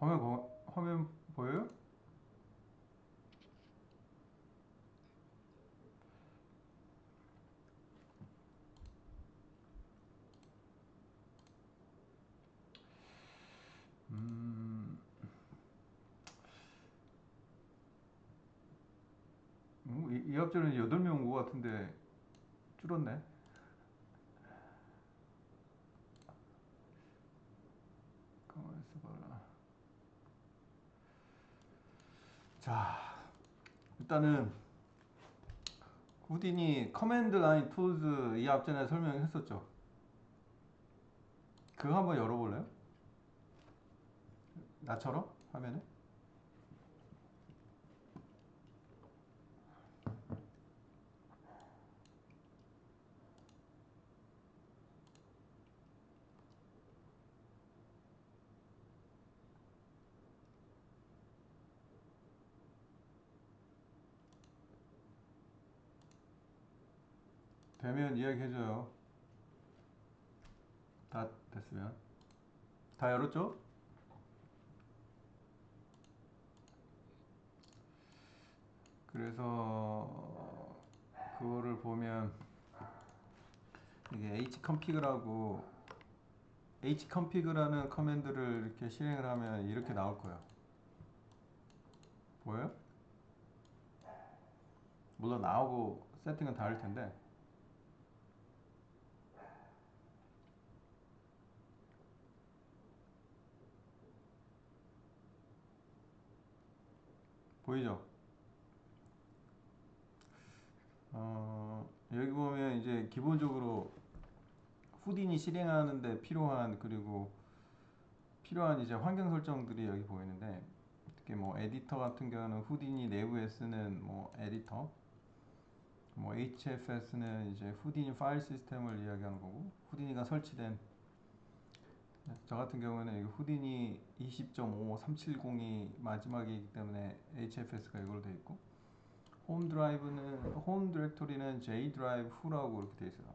화면 보여요? 음, 이 합주는 8명 온 것 같은데 줄었네. 가만히 있어봐라. 자, 일단은 후디니 커맨드 라인 툴즈 이 앞전에 설명했었죠. 그거 한번 열어볼래요? 나처럼 화면에? 되면 이야기해줘요. 다 됐으면. 다 열었죠? 그래서 그거를 보면 이게 hconfig라는 커맨드를 이렇게 실행을 하면 이렇게 나올 거예요. 보여요? 물론 나오고 세팅은 다를 텐데 보이죠? 여기 보면 이제 기본적으로 후딘이 실행하는데 필요한 이제 환경 설정들이 여기 보이는데, 특히 뭐 에디터 같은 경우는 후딘이 내부에 쓰는 뭐 에디터, 뭐 HFS는 이제 후디니 파일 시스템을 이야기하는 거고, 후디니가 설치된, 저 같은 경우는 후디니 20.5370이 마지막이기 때문에 HFS가 이걸로 되어 있고, 홈 디렉토리는 J 드라이브 후라고 이렇게 되어 있어요.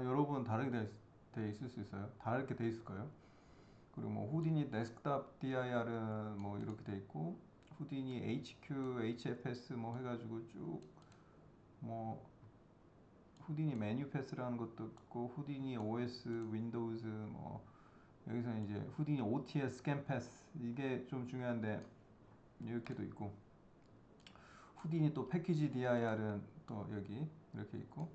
여러분 다르게 돼 있을 수 있어요. 다르게 돼 있을 거예요. 그리고 뭐 후디니 데스크탑 DIR은 뭐 이렇게 돼 있고, 후디니 HQ, HFS 뭐 해가지고 쭉 뭐 후디니 메뉴 패스라는 것도 있고, 후디니 OS, 윈도우즈 뭐 여기서 이제 후디니 OTS 스캔 패스 이게 좀 중요한데 이렇게도 있고, 후디니 또 패키지 DIR은 또 여기 이렇게 있고,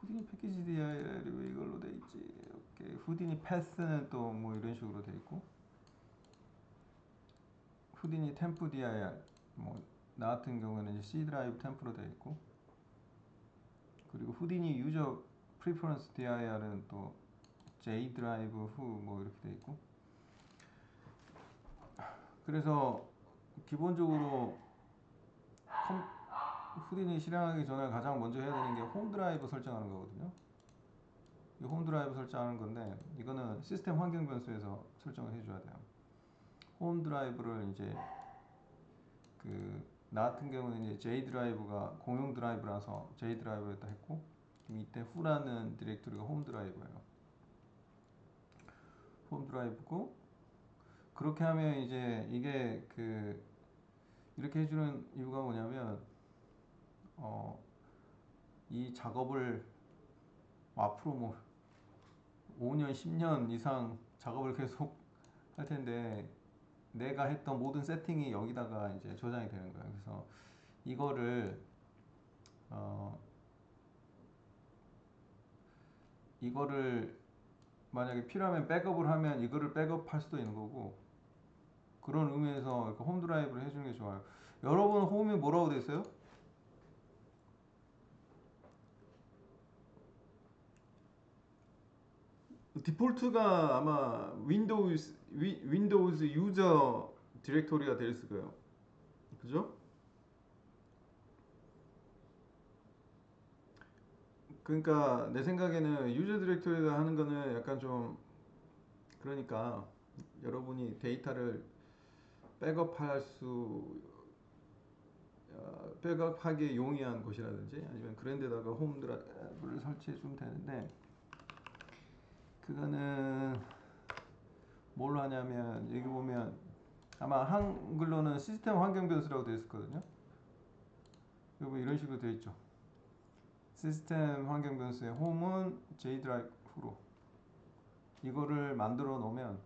후디니 패키지 DIR이 왜 이걸로 돼 있지? 오케이. 후디니 패스는 또 뭐 이런 식으로 돼 있고, 후디니 템프 DIR 뭐 나 같은 경우는 이제 C 드라이브 템프로 되어 있고, 그리고 후디니 유저 프리퍼런스 DIR은 또 J 드라이브 후 뭐 이렇게 되어 있고, 그래서 기본적으로 후딘이 실행하기 전에 가장 먼저 해야 되는 게 홈 드라이브 설정하는 거거든요. 이 홈 드라이브 설정하는 건데, 이거는 시스템 환경 변수에서 설정을 해줘야 돼요. 홈 드라이브를 이제 나 같은 경우는 이제 J 드라이브가 공용 드라이브라서 J 드라이브에다 했고, 밑에 후라는 디렉토리가 홈 드라이브예요. 홈 드라이브고, 그렇게 하면 이제 이게 이렇게 해주는 이유가 뭐냐면, 어, 이 작업을 앞으로 뭐 5년, 10년 이상 작업을 계속 할 텐데, 내가 했던 모든 세팅이 여기다가 이제 저장이 되는 거예요. 그래서 이거를 어, 이거를 만약에 필요하면 백업을 하면 이거를 백업할 수도 있는 거고, 그런 의미에서 홈 드라이브를 해주는 게 좋아요. 여러분 홈이 뭐라고 돼 있어요? 디폴트가 아마 윈도우즈 유저 디렉토리가 될 거예요. 그죠? 그러니까 내 생각에는 유저 디렉토리를 하는 거는 약간 좀, 그러니까 여러분이 데이터를 백업할 수 백업하기 용이한 곳이라든지 아니면 그런 데다가 홈 드라이브를 설치해 주면 되는데, 그거는 뭘로 하냐면 여기 보면 아마 한글로는 시스템 환경 변수라고 되어 있었거든요. 여기 뭐 이런 식으로 되어 있죠. 시스템 환경 변수의 홈은 J 드라이브 후로 이거를 만들어 놓으면,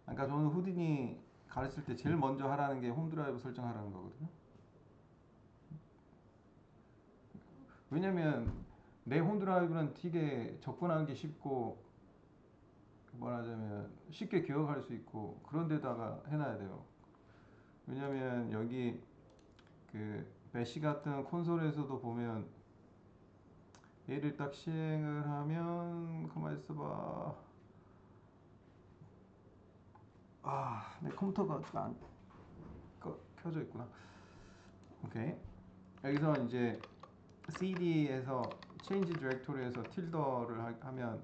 그러니까 저는 후딘이 가르칠 때 제일 먼저 하라는 게 홈 드라이브 설정하라는 거거든요. 왜냐면 내 홈 드라이브는 되게 접근하기 쉽고 말하자면 쉽게 기억할 수 있고 그런 데다가 해놔야 돼요. 왜냐면 여기 그 배시 같은 콘솔에서도 보면 얘를 딱 실행을 하면 가만히 있어봐. 내 컴퓨터가 안 켜져 있구나. 오케이. 여기서 이제 cd에서 change directory에서 tilde를 하면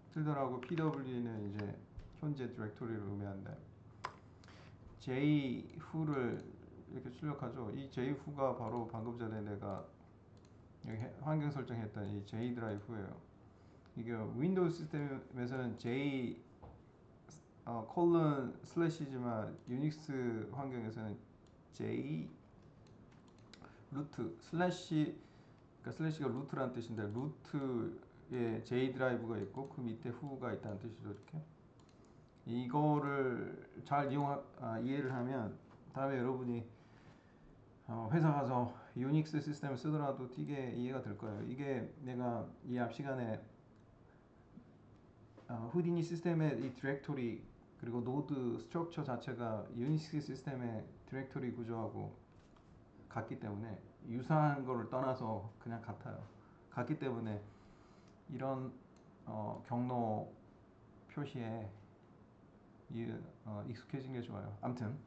pw는 이제 현재 디렉토리를 의미한다. j후를 이렇게 출력하죠. 이 j후가 바로 방금 전에 내가 여기 환경 설정했던 이 j 드라이브예요. 이게 윈도우 시스템에서는 j 콜론 슬래시지만 유닉스 환경에서는 j 루트 슬래시, 그러니까 슬래시가 루트라는 뜻인데 루트에 j 드라이브가 있고 그 밑에 후가 있다는 뜻이죠. 이렇게 이거를 잘 이해를 하면 다음에 여러분이 회사 가서 유닉스 시스템을 쓰더라도 되게 이해가 될 거예요. 이게 내가 이 앞 시간에 후디니 시스템의 이 디렉토리 그리고 노드 스트럭처 자체가 유닉스 시스템의 디렉토리 구조하고 같기 때문에 유사한 거를 떠나서 그냥 같아요. 같기 때문에 이런 경로 표시에 익숙해진 게 좋아요. 아무튼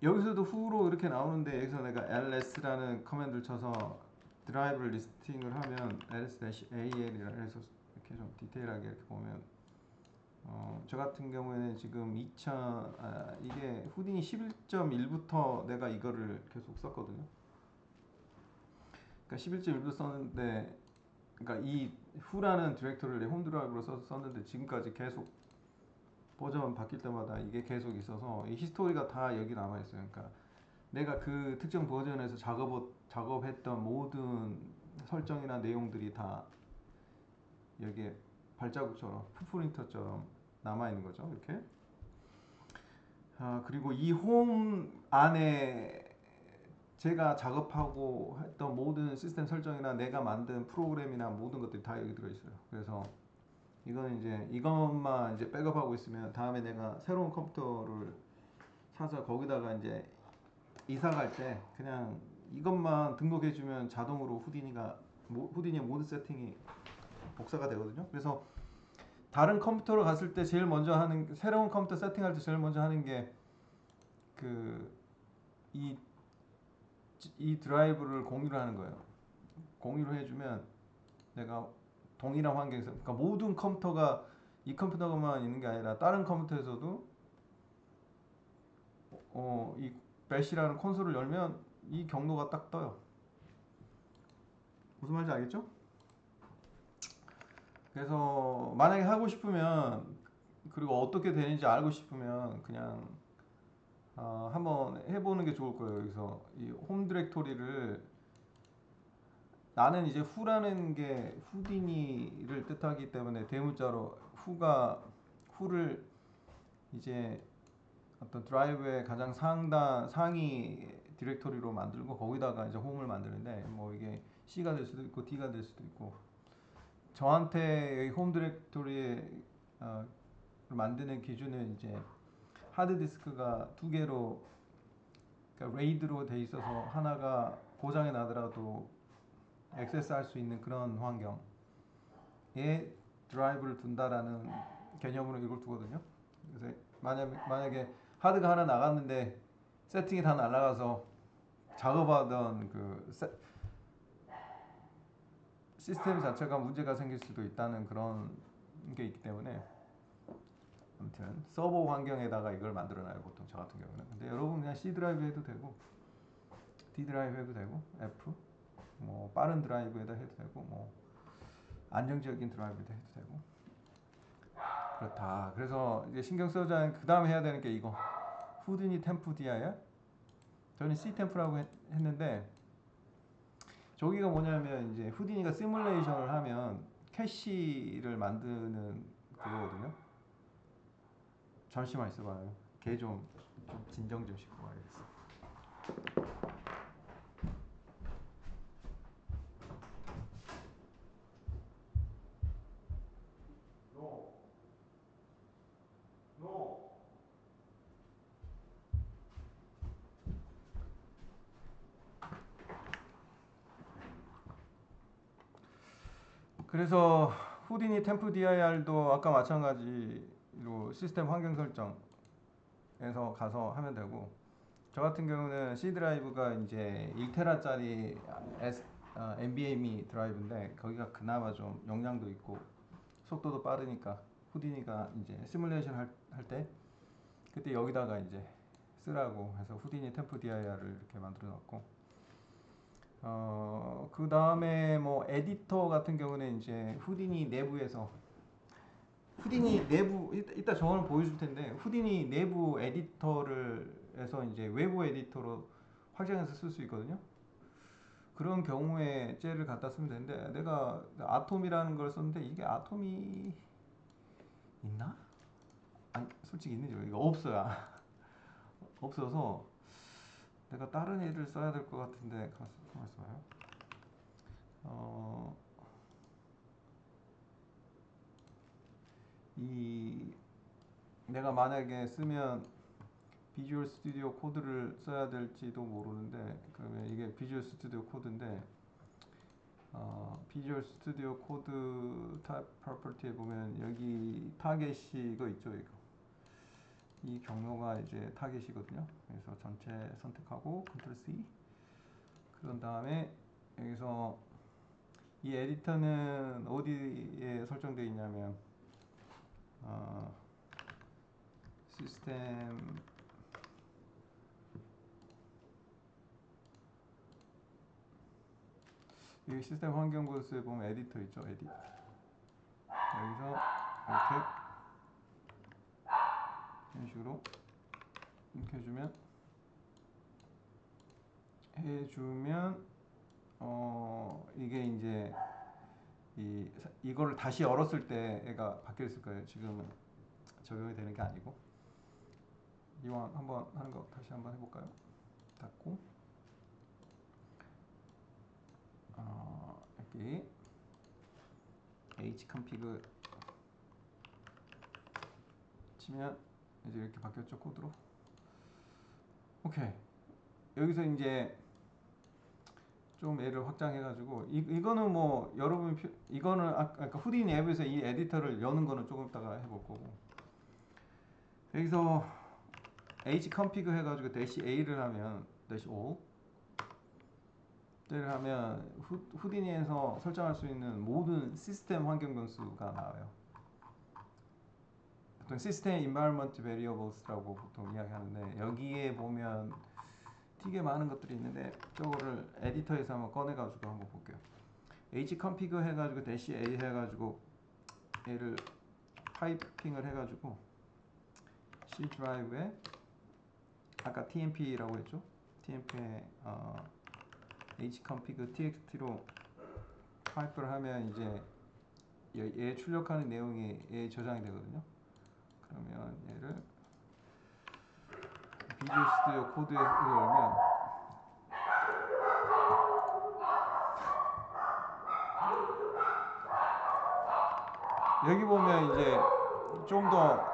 여기서도 후로 이렇게 나오는데 여기서 내가 ls라는 커맨드를 쳐서 드라이브를 리스팅을 하면 ls-al이라 해서 이렇게 좀 디테일하게 이렇게 보면 저 같은 경우에는 지금 이게 후딘이 11.1부터 내가 이거를 계속 썼거든요. 그러니까 11.1부터 썼는데, 그러니까 이 후라는 디렉토리를 홈 드라이브로 썼는데 지금까지 계속 버전 바뀔 때마다 이게 계속 있어서 이 히스토리가 다 여기 남아 있어요. 그러니까 내가 그 특정 버전에서 작업했던 모든 설정이나 내용들이 다 여기에 발자국처럼 풋프린터처럼 남아 있는 거죠. 이렇게. 그리고 이 홈 안에 제가 작업하고 했던 모든 시스템 설정이나 내가 만든 프로그램이나 모든 것들이 다 여기 들어 있어요. 그래서 이거는 이제 이것만 이제 백업하고 있으면 다음에 내가 새로운 컴퓨터를 사서 거기다가 이제 이사 갈 때 그냥 이것만 등록해주면 자동으로 후디니의 모든 세팅이 복사가 되거든요. 그래서 다른 컴퓨터로 갔을 때 제일 먼저 하는, 새로운 컴퓨터 세팅할 때 제일 먼저 하는 게 이 드라이브를 공유를 하는 거예요. 공유를 해주면 내가 동일한 환경에서, 그러니까 모든 컴퓨터가 이 컴퓨터만 있는 게 아니라 다른 컴퓨터에서도 이 배시라는 콘솔을 열면 이 경로가 딱 떠요. 무슨 말인지 알겠죠? 그래서 만약에 하고 싶으면, 그리고 어떻게 되는지 알고 싶으면 그냥 한번 해보는 게 좋을 거예요. 여기서 이 홈 디렉토리를, 나는 이제 후라는 게 후디니를 뜻하기 때문에 대문자로 후를 이제 어떤 드라이브의 가장 상위 디렉토리로 만들고 거기다가 이제 홈을 만드는데, 뭐 이게 C가 될 수도 있고 D가 될 수도 있고, 저한테 홈 디렉토리에 만드는 기준은 이제 하드디스크가 두 개로, 그러니까 레이드로 돼 있어서 하나가 고장이 나더라도 액세스할 수 있는 그런 환경에 드라이브를 둔다라는 개념으로 이걸 두거든요. 그래서 만약에 하드가 하나 나갔는데 세팅이 다 날아가서 작업하던 그 시스템 자체가 문제가 생길 수도 있다는 그런 게 있기 때문에, 아무튼 서버 환경에다가 이걸 만들어놔요, 보통 저 같은 경우는. 근데 여러분 그냥 C 드라이브 해도 되고 D 드라이브 해도 되고 F 뭐 빠른 드라이브에다 해도 되고 뭐 안정적인 드라이브에다 해도 되고 그렇다. 그래서 이제 신경 써야 하는 그 다음에 해야 되는 게 이거 후디니 템프 디아야. 저는 C 템프라고 했는데 저기가 뭐냐면 이제 후디니가 시뮬레이션을 하면 캐시를 만드는 그거거든요. 잠시만 있어봐요. 걔 좀 진정 좀 시키고 와야겠어. No, no. 그래서 후디니 템프 DIR도 아까 마찬가지로 시스템 환경 설정에서 가서 하면 되고 저 같은 경우는 C 드라이브가 이제 1테라짜리 NVMe 드라이브인데 거기가 그나마 좀 용량도 있고 속도도 빠르니까 후디니가 이제 시뮬레이션 할 때 그때 여기다가 이제 쓰라고 해서 후디니 템프 DIR을 이렇게 만들어 놨고 그 다음에 뭐 에디터 같은 경우는 이제 후디니 내부에서 후디니 내부 이따 정원을 보여줄 텐데 후디니 내부 에디터를 해서 이제 외부 에디터로 확장해서 쓸 수 있거든요. 그런 경우에 젤을 갖다 쓰면 되는데 내가 아톰이라는 걸 썼는데 이게 아톰이 있나? 아니 솔직히 있는지 이거 없어요. 없어서 내가 다른 애를 써야 될 것 같은데 가만 있어봐요. 어, 이 내가 만약에 쓰면 비주얼 스튜디오 코드를 써야 될지도 모르는데 그러면 이게 비주얼 스튜디오 코드인데 비주얼 스튜디오 코드 타입 프로퍼티에 보면 여기 타겟이 이거 있죠. 이 경로가 이제 타겟이거든요. 그래서 전체 선택하고 컨트롤 C 그런 다음에 여기서 이 에디터는 어디에 설정되어 있냐면 시스템 여기 시스템 환경 코드에 보면 에디터 있죠. 에디터 여기서 이렇게 이런 식으로 이렇게 해주면 이게 이제 이거를 다시 열었을 때 얘가 바뀌어 있을 거예요. 지금은 적용이 되는 게 아니고 이왕 한번 하는 거 다시 한번 해볼까요? 닫고 여기 hconfig 치면 이제 이렇게 바뀌었죠. 코드로. 오케이. 여기서 이제 좀 얘를 확장해가지고 이거는 뭐 여러분 이거는 아까 후디니 앱에서 이 에디터를 여는 거는 조금 이따가 해볼 거고 여기서 hconfig 해가지고 -a를 하면 -o 를 하면 후디니에서 설정할 수 있는 모든 시스템 환경 변수가 나와요. 보통 시스템 environment variables라고 보통 이야기하는데 여기에 보면 되게 많은 것들이 있는데 저거를 에디터에서 한번 꺼내가지고 한번 볼게요. hconfig 해가지고 -a 해가지고 얘를 파이핑을 해가지고 C 드라이브에 아까 tmp라고 했죠. tmp에 hconfig txt로 파이프를 하면 이제 얘 출력하는 내용이 얘 저장이 되거든요. 그러면 얘를 비주얼 스튜디오 코드에 열면 여기 보면 이제 좀 더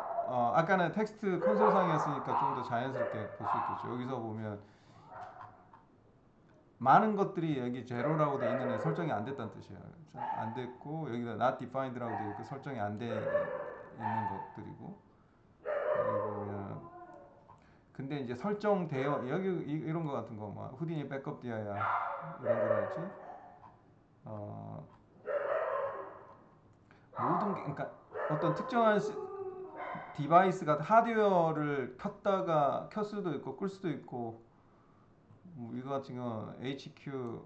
아까는 텍스트 콘솔상이었으니까 좀 더 자연스럽게 볼 수 있겠죠. 여기서 보면 많은 것들이 여기 제로라고 돼 있는 애 설정이 안 됐다는 뜻이에요. 안 됐고 여기다 not defined라고 돼 있고 설정이 안 돼 있는 것들이고 여기 보면 근데 이제 설정되어 여기 이런 거 같은 거 뭐 후디니 백업 디아야 이런 거랄지 모든 게 그러니까 어떤 특정한 디바이스가 하드웨어를 켰다가 켤 수도 있고 끌 수도 있고 뭐 이거 같은 경우 HQ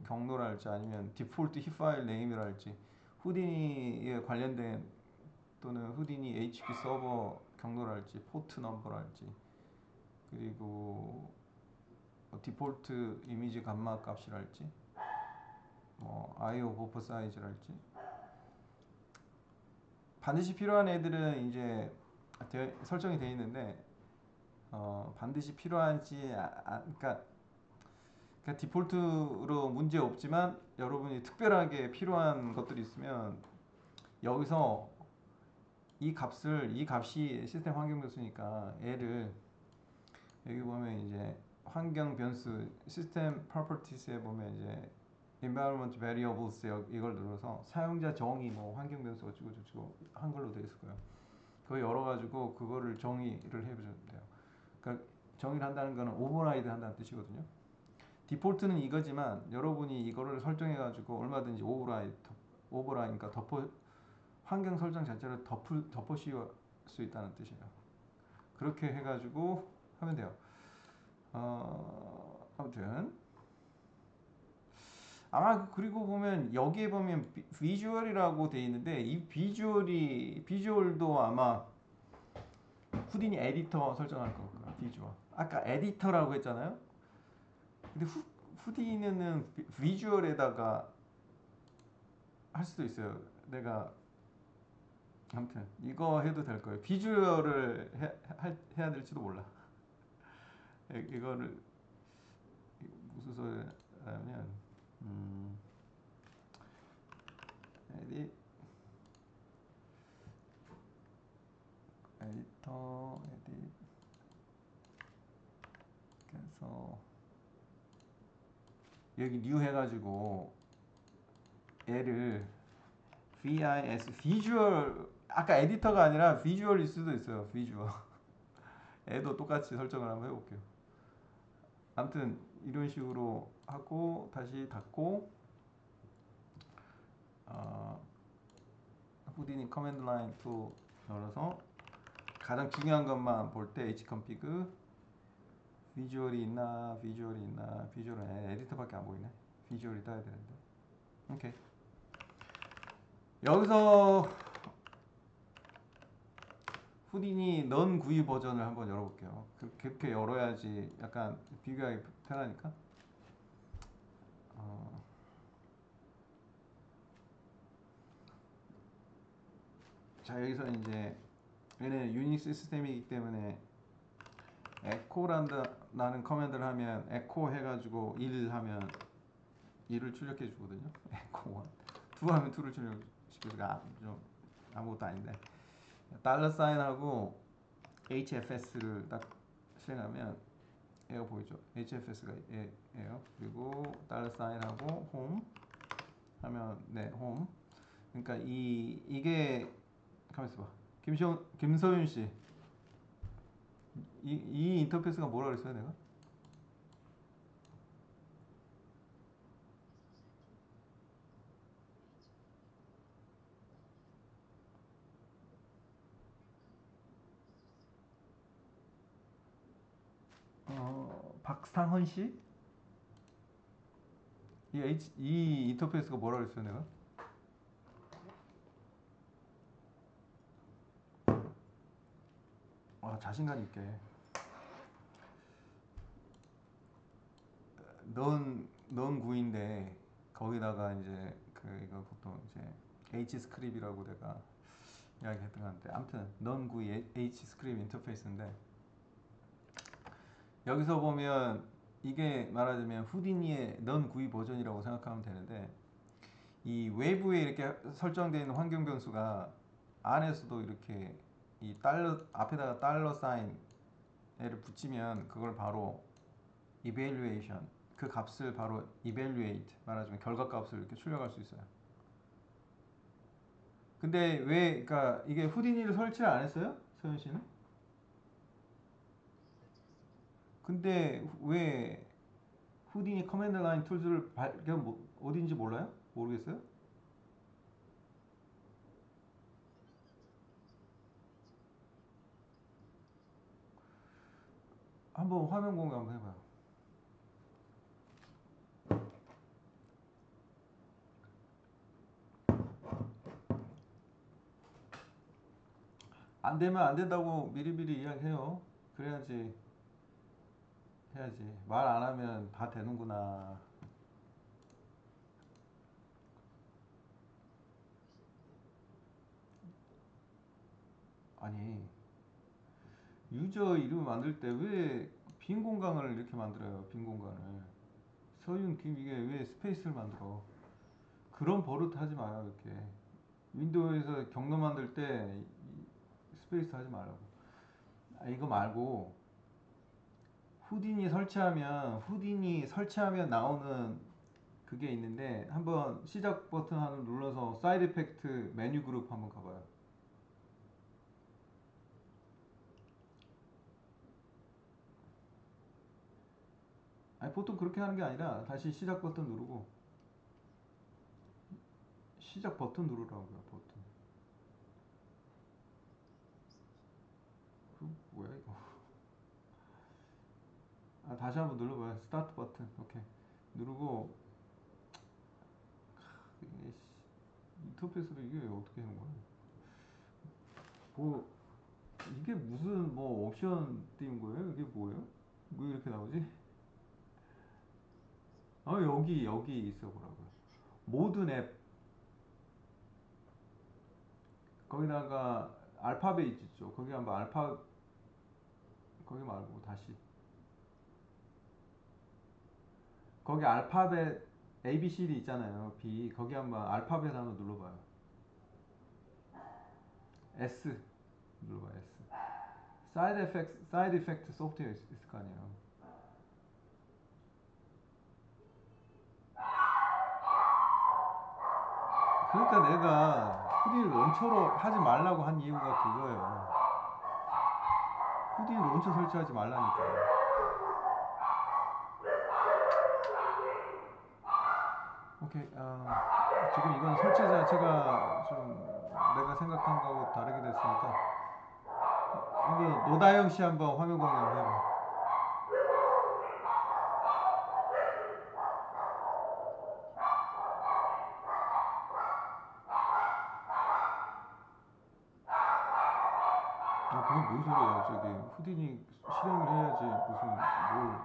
경로랄지 아니면 디폴트 힙 파일 네임이랄지 후디니에 관련된 또는 후디니 HP 서버 경로랄지 포트 넘버랄지 그리고 디폴트 이미지 감마 값이랄지 뭐 IO 버퍼 사이즈랄지 반드시 필요한 애들은 이제 설정이 되어 있는데 반드시 필요한지 그러니까 디폴트로 문제 없지만 여러분이 특별하게 필요한 것들이 있으면 여기서 이 값이 시스템 환경 변수니까 얘를 여기 보면 이제 환경 변수 시스템 properties에 보면 이제 environment variables 이걸 눌러서 사용자 정의 뭐 환경 변수 어쩌고 저쩌고 한글로 되어 있을 거예요. 그거 열어가지고 그거를 정의를 해보셔도 돼요. 그러니까 정의를 한다는 거는 오버라이드 한다는 뜻이거든요. 디폴트는 이거지만 여러분이 이거를 설정해가지고 얼마든지 그러니까 환경 설정 자체를 덮어 씌울 수 있다는 뜻이에요. 그렇게 해가지고 하면 돼요. 아무튼 아마 그리고 보면 여기에 보면 비주얼이라고 돼 있는데 이 비주얼도 아마 후디니 에디터 설정할 거고요. 비주얼. 아까 에디터라고 했잖아요. 근데 후디니는 비주얼에다가 할 수도 있어요. 내가 아무튼 이거 해도 될 거예요. 비주얼을 해야 될지도 몰라. 이거를 무슨 소리냐면 에디 에디터 에디 그래서 여기 new 해가지고 얘를 비주얼 아까 에디터가 아니라 비주얼일 수도 있어요. 비주얼 얘도 똑같이 설정을 한번 해볼게요. 아무튼 이런 식으로 하고 다시 닫고 후디니 커맨드 라인 2 열어서 가장 중요한 것만 볼 때 hconfig 비주얼이 있나 비주얼은 에디터밖에 안 보이네. 비주얼이 떠야 되는데. 오케이. 여기서 후디니 넌 구이 버전을 한번 열어볼게요. 그렇게 열어야지 약간 비교하기 편하니까. 자 여기서 이제 얘는 유닉스 시스템이기 때문에 에코라는 커맨드를 하면 에코 해가지고 1 하면 1을 출력해 주거든요. 에코 1 2 하면 2를 출력시켜서 좀 아무것도 아닌데 달러 사인하고 HFS를 딱 실행하면 얘가 보이죠? HFS가 얘예요. 그리고 달러 사인하고 홈 하면 네 홈. 그러니까 이게 가만 있어봐. 김서윤 씨, 이 인터페이스가 뭐라 그랬어요, 내가? 박상헌 씨? 이 인터페이스가 뭐라 그랬어요, 내가? 자신감 있게. 넌 구인데 거기다가 이제 이거 보통 이제 H 스크립이라고 내가 이야기했던 건데, 아무튼 넌 구이 H 스크립 인터페이스인데 여기서 보면 이게 말하자면 후디니의 넌 구이 버전이라고 생각하면 되는데 이 외부에 이렇게 설정되어 있는 환경 변수가 안에서도 이렇게 이 달러 앞에다가 달러 사인을 붙이면 그걸 바로 evaluation 그 값을 바로 evaluate 말하자면 결과 값을 이렇게 출력할 수 있어요. 근데 왜 그러니까 이게 후디니를 설치를 안 했어요? 서현 씨는? 근데 왜 후디니 커맨드 라인 툴즈를 발견 어딘지 몰라요? 모르겠어요? 한번 화면 공유 한번 해봐요. 안 되면 안 된다고 미리미리 이야기해요. 그래야지 해야지. 말 안 하면 다 되는구나. 아니, 유저 이름 만들 때 왜 빈 공간을 이렇게 만들어요? 빈 공간을. 서윤 김 이게 왜 스페이스를 만들어? 그런 버릇 하지 마요, 이렇게. 윈도우에서 경로 만들 때 스페이스 하지 말라고. 아, 이거 말고 후디니 설치하면 나오는 그게 있는데 한번 시작 버튼 하나 눌러서 사이드 이펙트 메뉴 그룹 한번 가봐요. 아니 보통 그렇게 하는 게 아니라 다시 시작 버튼 누르고 시작 버튼 누르라고요. 버튼. 그 뭐야 이거? 아, 다시 한번 눌러봐요. 스타트 버튼. 오케이. 누르고 이게 인터페이스로 이게 어떻게 하는 거야? 뭐 이게 무슨 뭐 옵션 띄운 거예요? 이게 뭐예요? 왜 이렇게 나오지? 아 여기 있어 보라고요. 모든 앱 거기다가 알파벳 있죠. 거기 한번 거기 말고 다시 거기 알파벳 ABCD 있잖아요. B 거기 한번 알파벳 한번 눌러봐요. S 눌러봐요. S. 사이드 이펙트 소프트웨어 있을 거 아니에요. 그러니까 내가 후디를 론처로 하지 말라고 한 이유가 그거예요. 후디 론처 설치하지 말라니까. 오케이. 지금 이건 설치 자체가 좀 내가 생각한 거하고 다르게 됐으니까 여기 노다영 씨 한번 화면 공유 해봐. 그건 뭔 소리야? 저기 후디니 실행을 해야지 무슨 뭘?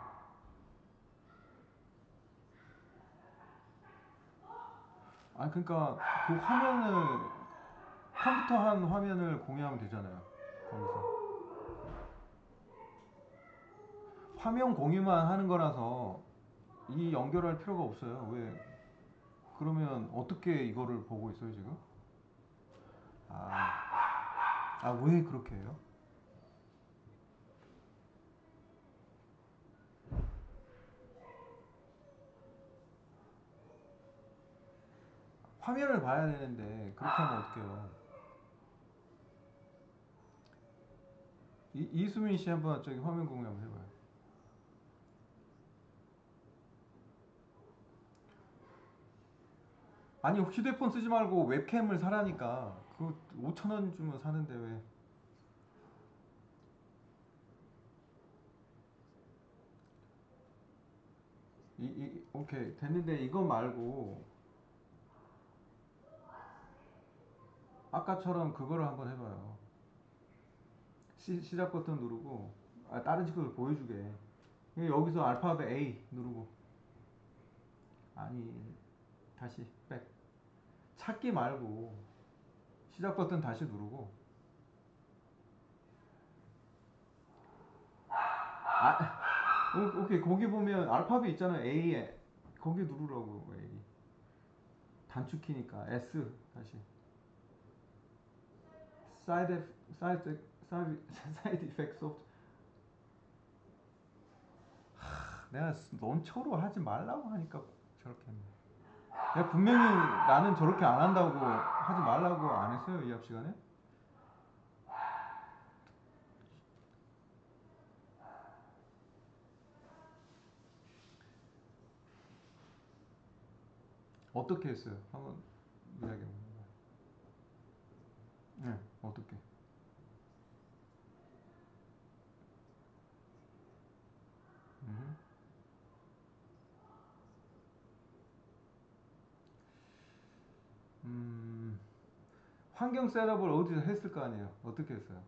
아니 그러니까 그 화면을 컴퓨터 한 화면을 공유하면 되잖아요. 거기서 화면 공유만 하는 거라서 이 연결할 필요가 없어요. 왜? 그러면 어떻게 이거를 보고 있어요 지금? 아, 왜 그렇게 해요? 화면을 봐야 되는데 그렇게 하면 어떡해요? 이수민 씨 한번 저기 화면 공유 한번 해봐요. 아니 휴대폰 쓰지 말고 웹캠을 사라니까. 그 5천 원 주면 사는데 왜? 오케이 됐는데 이거 말고 아까처럼 그거를 한번 해봐요. 시작 버튼 누르고 다른 친구들 보여주게. 여기서 알파벳 A 누르고 아니 다시 백 찾기 말고 시작 버튼 다시 누르고 오케이 거기 보면 알파벳 있잖아요. A에 거기 누르라고. A 단축키니까 S 다시 사이드 사이드 사이드 이펙트 소프트. 내가 런처로 하지 말라고 하니까 저렇게 했네. 내가 분명히 나는 저렇게 안 한다고 하지 말라고 안 했어요 이 앞 시간에? 어떻게 했어요? 한번 이야기해 보세요. 네, 어떻게? 음, 음, 환경 셋업을 어디서 했을 거 아니에요. 어떻게 했어요?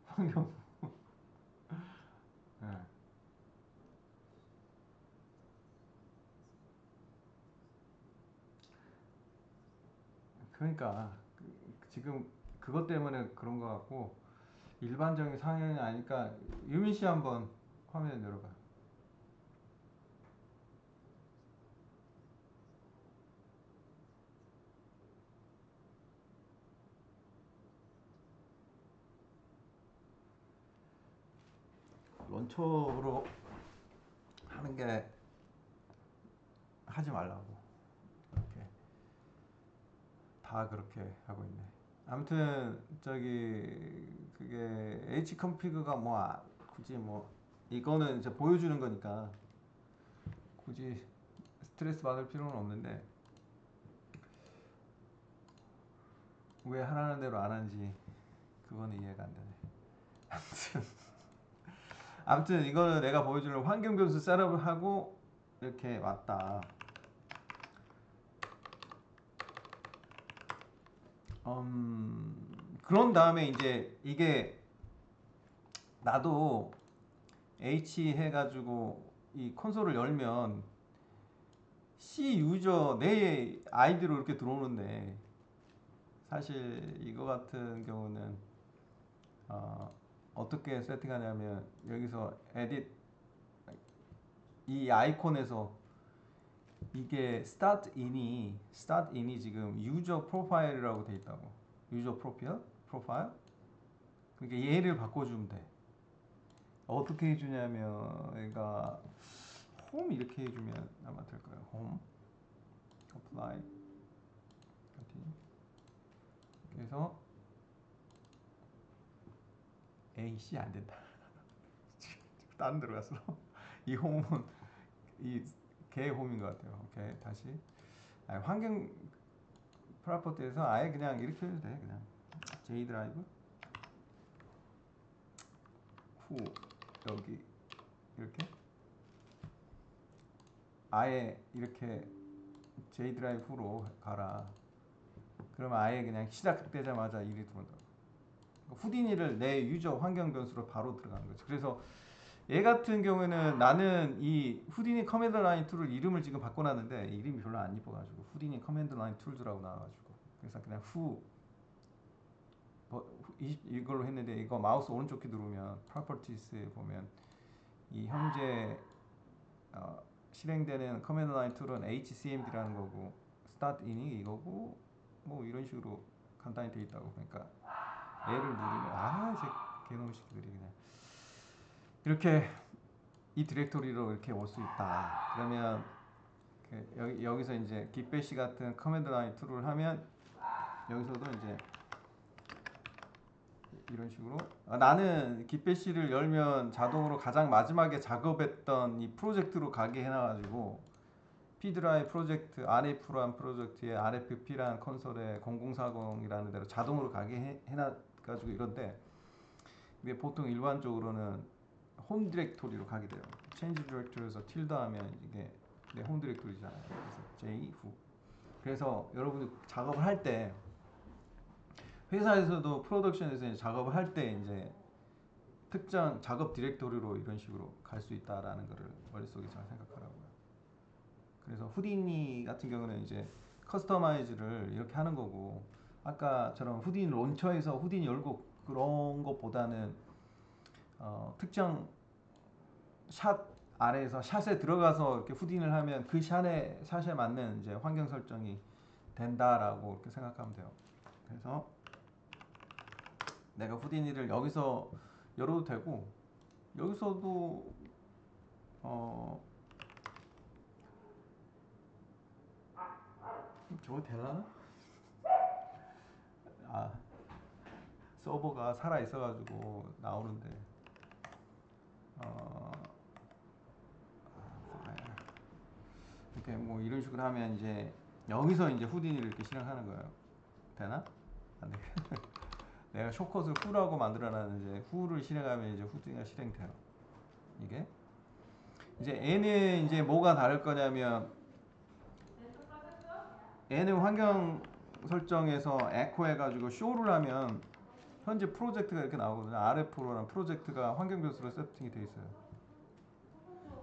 환경. 네. 그러니까 지금 그것 때문에 그런 것 같고 일반적인 상황이 아니까 유민 씨 한번 화면 열어봐. 런처로 하는 게 하지 말라고 이렇게 다 그렇게 하고 있네. 아무튼 저기 그게 Hconfig가 뭐 굳이 뭐 이거는 이제 보여주는 거니까 굳이 스트레스 받을 필요는 없는데 왜 하라는 대로 안 하는지 그거는 이해가 안 되네. 아무튼 이거는 내가 보여주는 환경 변수 셋업을 하고 이렇게 왔다. 그런 다음에 이제 이게 나도 H 해가지고 이 콘솔을 열면 C 유저 내 아이디로 이렇게 들어오는데 사실 이거 같은 경우는 어떻게 세팅하냐면 여기서 에딧 이 아이콘에서 이게 스타트인이 지금 유저 프로파일이라고 돼 있다고. 유저 프로파일. 그러니까 얘를 바꿔주면 돼. 어떻게 해주냐면 얘가 홈 이렇게 해주면 아마 될 거예요. 홈 apply continue. 그래서 AC 안 된다. 다른 데로 갔어. 이 홈은 이 개 홈인 것 같아요. 오케이 다시 환경 프로퍼티에서 아예 그냥 이렇게 해도 돼. 그냥 J 드라이브 후 여기 이렇게 아예 이렇게 J 드라이브 후로 가라. 그러면 아예 그냥 시작되자마자 일이 들어온다. 후디니를 내 유저 환경 변수로 바로 들어가는 거지. 그래서 얘 같은 경우에는 나는 이 후디니 커맨드 라인 툴을 이름을 지금 바꿔놨는데 이름이 별로 안 이뻐가지고 후디니 커맨드 라인 툴즈라고 나와가지고 그래서 그냥 이걸로 했는데 이거 마우스 오른쪽 키 누르면 프로퍼티스에 보면 이 현재 실행되는 커맨드 라인 툴은 HCMD라는 거고 스타트 인이 이거고 뭐 이런 식으로 간단히 돼 있다고. 그러니까 얘를 누르면 제 개놈 시키들이 그냥 이렇게 이 디렉토리로 이렇게 올 수 있다. 그러면 여기서 이제 깃배시 같은 커맨드 라인 툴을 하면 여기서도 이제 이런 식으로 나는 깃배시를 열면 자동으로 가장 마지막에 작업했던 이 프로젝트로 가게 해놔가지고 P드라이 프로젝트 RF란 프로젝트에 RFP란 컨솔에 0040이라는 데로 자동으로 가게 해놔가지고 이런데 이게 보통 일반적으로는 홈 디렉토리로 가게 돼요. 체인지 디렉토리에서 틸더 하면 이게 내 홈 디렉토리잖아요. 그래서 J 후. 그래서 여러분이 작업을 할 때 회사에서도 프로덕션에서 이제 작업을 할 때 이제 특정 작업 디렉토리로 이런 식으로 갈 수 있다라는 것을 머릿속에 잘 생각하라고요. 그래서 후디니 같은 경우는 이제 커스터마이즈를 이렇게 하는 거고 아까처럼 후디니 론처에서 후디니 열고 그런 것보다는 특정 샷 아래에서 샷에 들어가서 이렇게 후딘을 하면 그 샷에 맞는 이제 환경 설정이 된다라고 이렇게 생각하면 돼요. 그래서 내가 후디니를 여기서 열어도 되고 여기서도 저거 되나? 아 서버가 살아 있어가지고 나오는데 어, 이렇게 뭐 이런 식으로 하면 이제 여기서 이제 후디니를 이렇게 실행하는 거예요. 되나? 안 돼. 내가 쇼컷을 후라고 만들어놨는데 후를 실행하면 이제 후디니가 실행돼요. 이게 이제 얘는 이제 뭐가 다를 거냐면 얘는 환경 설정에서 에코 해가지고 쇼를 하면 현재 프로젝트가 이렇게 나오거든요. RF로라는 프로젝트가 환경 변수로 세팅이 돼 있어요.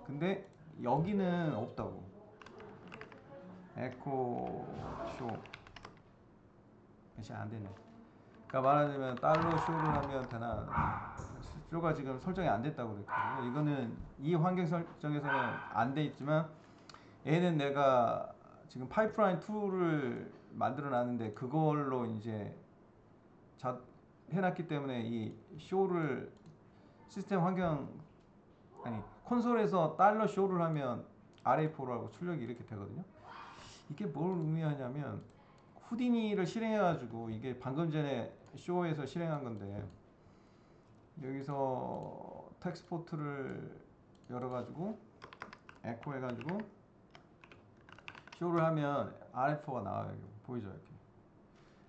근데 여기는 없다고. 에코 쇼 이제 안 되네. 그러니까 말하자면 달러 쇼를 하면 되나 쇼가 지금 설정이 안 됐다고 그랬거든요. 이거는 이 환경 설정에서는 안 돼 있지만 얘는 내가 지금 파이프라인 툴을 만들어 놨는데 그걸로 이제 해놨기 때문에 이 쇼를 시스템 환경 아니 콘솔에서 달러 쇼를 하면 RA4라고 출력이 이렇게 되거든요. 이게 뭘 의미하냐면 후디니를 실행해가지고 이게 방금 전에 쇼에서 실행한 건데 여기서 텍스포트를 열어가지고 에코 해가지고 쇼를 하면 RF4가 나와요. 보이죠 이렇게.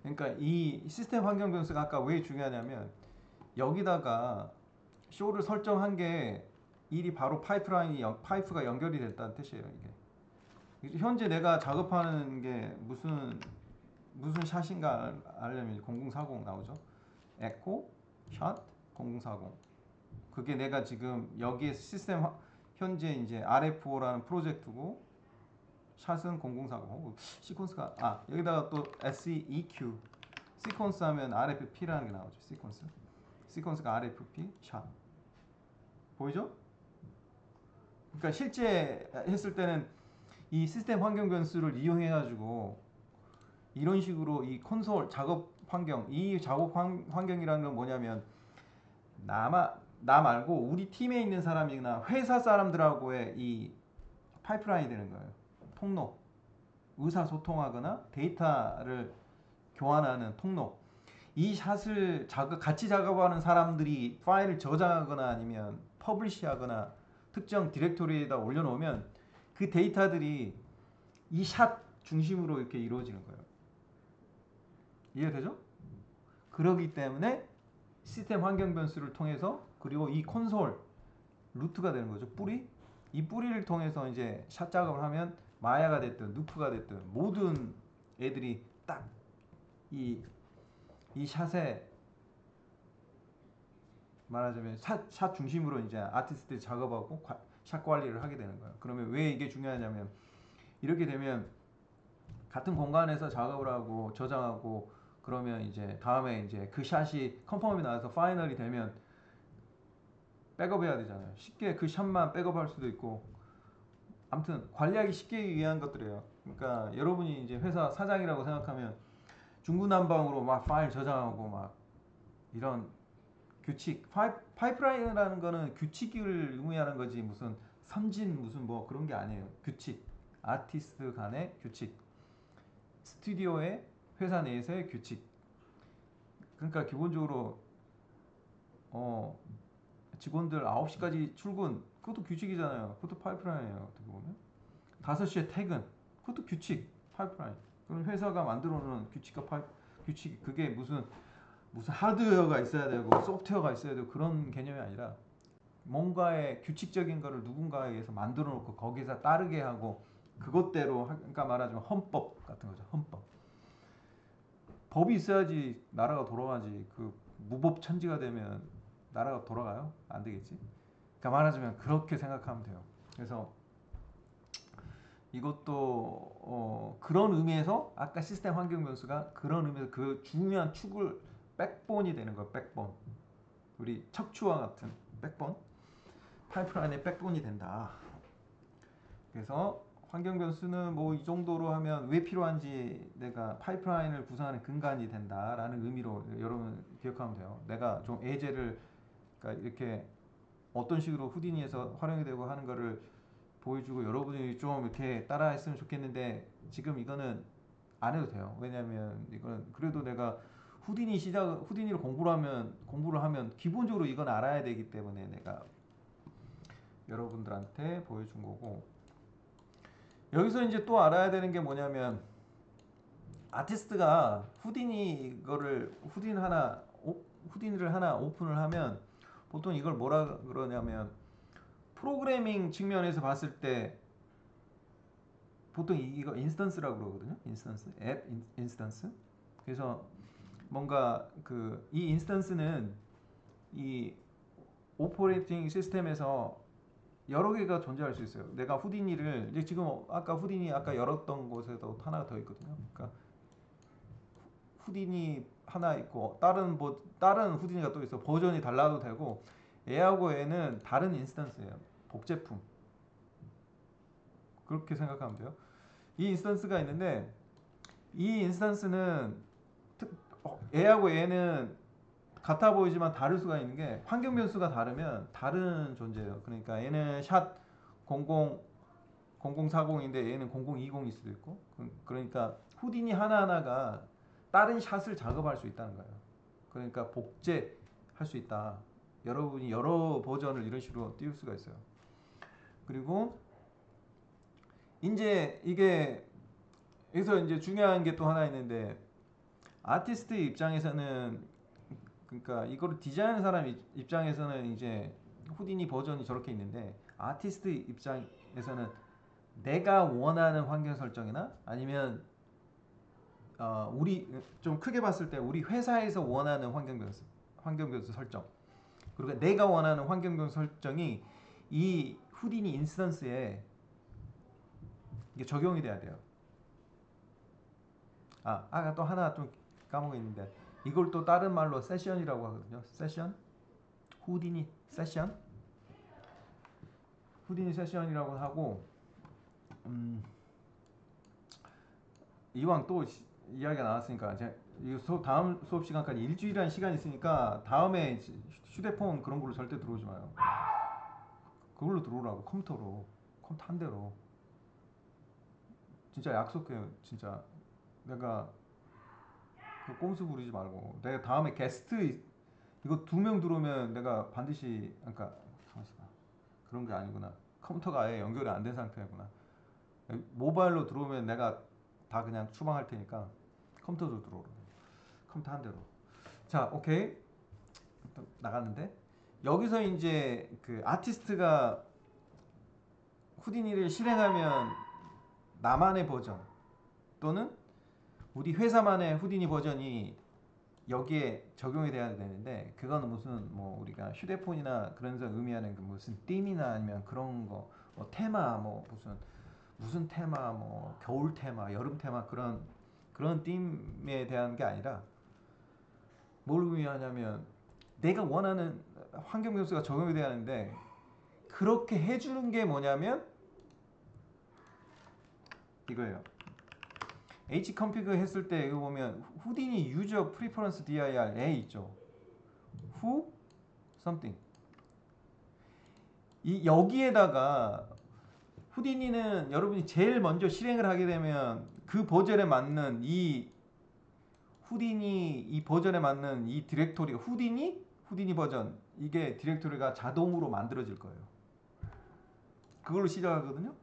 그러니까 이 시스템 환경 변수가 아까 왜 중요하냐면 여기다가 쇼를 설정한 게 일이 바로 파이프가 연결이 됐다는 뜻이에요. 이게 현재 내가 작업하는 게 무슨 샷인가 알려면 0040 나오죠. 에코 샷 0040. 그게 내가 지금 여기에 시스템 현재 이제 RF4라는 프로젝트고 샷은 0040. 시퀀스가 여기다가 또 SEQ 시퀀스 하면 RFP라는 게 나오죠. 시퀀스가 RFP 샷. 보이죠? 그러니까 실제 했을 때는 이 시스템 환경 변수를 이용해 가지고 이런 식으로 이 콘솔 작업 환경, 이 작업 환경이라는 건 뭐냐면 나 말고 우리 팀에 있는 사람이나 회사 사람들하고의 이 파이프라인이 되는 거예요. 통로. 의사소통하거나 데이터를 교환하는 통로. 이 샷을 같이 작업하는 사람들이 파일을 저장하거나 아니면 퍼블리시하거나 특정 디렉토리에다 올려놓으면 그 데이터들이 이 샷 중심으로 이렇게 이루어지는 거예요. 이해되죠? 그러기 때문에 시스템 환경 변수를 통해서 그리고 이 콘솔 루트가 되는 거죠. 뿌리. 이 뿌리를 통해서 이제 샷 작업을 하면 마야가 됐든 누프가 됐든 모든 애들이 딱 이 샷에 말하자면 샷 중심으로 이제 아티스트들이 작업하고 샷 관리를 하게 되는 거예요. 그러면 왜 이게 중요하냐면 이렇게 되면 같은 공간에서 작업을 하고 저장하고 그러면 이제 다음에 이제 그 샷이 컨펌이 나와서 파이널이 되면 백업해야 되잖아요. 쉽게 그 샷만 백업할 수도 있고 아무튼 관리하기 쉽게 위한 것들이에요. 그러니까 여러분이 이제 회사 사장이라고 생각하면 중구난방으로 막 파일 저장하고 막 이런 규칙 파이프라인이라는 거는 규칙을 의미하는 거지 무슨 선진 무슨 뭐 그런 게 아니에요. 규칙 아티스트 간의 규칙 스튜디오의 회사 내에서의 규칙. 그러니까 기본적으로 직원들 9시까지 출근 그것도 규칙이잖아요. 그것도 파이프라인이에요. 어떻게 보면 5시에 퇴근 그것도 규칙 파이프라인. 그럼 회사가 만들어 놓은 규칙 그게 무슨 하드웨어가 있어야 되고 소프트웨어가 있어야 되고 그런 개념이 아니라 뭔가의 규칙적인 거를 누군가에 의해서 만들어 놓고 거기서 따르게 하고 그것대로 그러니까 말하자면 헌법 같은 거죠. 헌법. 법이 있어야지 나라가 돌아가지. 그 무법천지가 되면 나라가 돌아가요? 안 되겠지. 그러니까 말하자면 그렇게 생각하면 돼요. 그래서 이것도 그런 의미에서 아까 시스템 환경 변수가 그런 의미에서 그 중요한 축을 백본이 되는 거예요. 백본. 우리 척추와 같은 백본. 파이프라인의 백본이 된다. 그래서 환경 변수는 뭐 이 정도로 하면 왜 필요한지 내가 파이프라인을 구성하는 근간이 된다라는 의미로 여러분 기억하면 돼요. 내가 좀 예제를 그러니까 이렇게 어떤 식으로 후디니에서 활용이 되고 하는 거를 보여주고 여러분이 좀 이렇게 따라했으면 좋겠는데 지금 이거는 안 해도 돼요. 왜냐면 이거는 그래도 내가 후디니를 공부를 하면 기본적으로 이건 알아야 되기 때문에 내가 여러분들한테 보여준 거고 여기서 이제 또 알아야 되는 게 뭐냐면 아티스트가 후디니 하나 후디니를 하나 오픈을 하면 보통 이걸 뭐라 그러냐면 프로그래밍 측면에서 봤을 때 보통 이거 인스턴스라고 그러거든요. 인스턴스, 앱 인스턴스. 그래서 뭔가 그 이 인스턴스는 이 오퍼레이팅 시스템에서 여러 개가 존재할 수 있어요. 내가 후디니를 이제 지금 아까 후디니 아까 열었던 곳에도 하나 더 있거든요. 그러니까 후디니 하나 있고 다른 후디니가 또 있어. 버전이 달라도 되고 얘하고 얘는 다른 인스턴스예요. 복제품. 그렇게 생각하면 돼요. 이 인스턴스가 있는데 이 인스턴스는 얘하고 얘는 같아 보이지만 다를 수가 있는 게 환경 변수가 다르면 다른 존재예요. 그러니까 얘는 샷 00, 0040인데 얘는 0020일 수도 있고 그러니까 후디니 하나하나가 다른 샷을 작업할 수 있다는 거예요. 그러니까 복제할 수 있다. 여러분이 여러 버전을 이런 식으로 띄울 수가 있어요. 그리고 이제 이게 여기서 이제 중요한 게 또 하나 있는데 아티스트 입장에서는 그러니까 이거를 디자인하는 사람 입장에서는 이제 후디니 버전이 저렇게 있는데 아티스트 입장에서는 내가 원하는 환경 설정이나 아니면 우리 좀 크게 봤을 때 우리 회사에서 원하는 환경 변수 설정 그리고 내가 원하는 환경 변수 설정이 이 후디니 인스턴스에 이게 적용이 돼야 돼요. 아까 또 하나 좀 까먹고 있는데 이걸 또 다른 말로 세션이라고 하거든요. 세션, 후디니 세션, 후디니 세션이라고 하고 이왕 또 이야기가 나왔으니까 제가 다음 수업 시간까지 일주일이라는 시간이 있으니까 다음에 휴대폰 그런 걸로 절대 들어오지 마요. 그걸로 들어오라고 컴퓨터 한 대로 진짜 약속해요. 진짜 내가 그 꼼수 부리지 말고 내가 다음에 게스트 이거 2명 들어오면 내가 반드시 그러니까 가만있어 봐. 그런 게 아니구나. 컴퓨터가 아예 연결이 안 된 상태구나. 모바일로 들어오면 내가 다 그냥 추방할 테니까 컴퓨터로 들어오라. 컴퓨터 한 대로. 자, 오케이. 나갔는데 여기서 이제 그 아티스트가 후디니를 실행하면 나만의 버전 또는 우리 회사만의 후디니 버전이 여기에 적용이 돼야 되는데 그거는 무슨 뭐 우리가 휴대폰이나 그런 데서 의미하는 그 무슨 띠이나 아니면 그런 거 뭐 테마 뭐 무슨 테마 뭐 겨울 테마 여름 테마 그런 띠에 대한 게 아니라 뭘 의미하냐면 내가 원하는 환경 변수가 적용이 돼야 하는데 그렇게 해주는 게 뭐냐면 이거예요. hconfig 했을 때 이거 보면 후디니 유저 프리퍼런스 dir 에 있죠. who something 이 여기에다가 후디니는 여러분이 제일 먼저 실행을 하게 되면 그 버전에 맞는 이 후디니 이 버전에 맞는 이 디렉토리 후디니 버전 이게 디렉토리가 자동으로 만들어질 거예요. 그걸로 시작하거든요.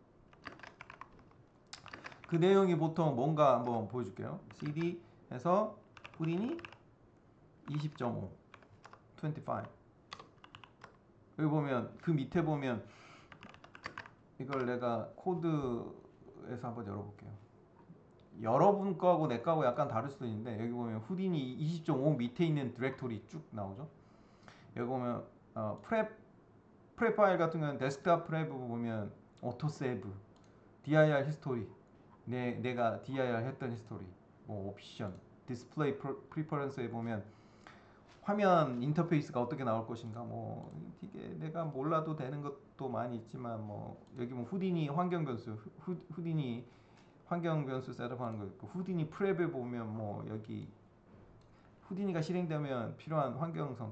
그 내용이 보통 뭔가 한번 보여줄게요. cd 해서 후디니 20.5 25 여기 보면 그 밑에 보면 이걸 내가 코드에서 한번 열어볼게요. 여러분 거하고 내 거하고 약간 다를 수도 있는데 여기 보면 후디니 20.5 밑에 있는 디렉토리 쭉 나오죠. 여기 보면 프랩 파일 같은 경우는 데스크탑 프랩 보면 오토세이브, dir 히스토리, 내가 dir 했던 히스토리, 뭐 옵션, 디스플레이 프리퍼런스에 보면 화면 인터페이스가 어떻게 나올 것인가 뭐 이게 내가 몰라도 되는 것도 많이 있지만 뭐 여기 뭐 후디니 환경 변수 후디니 환경 변수 셋업하는 거 있고 후디니 프랩에 보면 뭐 여기 후디니가 실행되면 필요한 환경성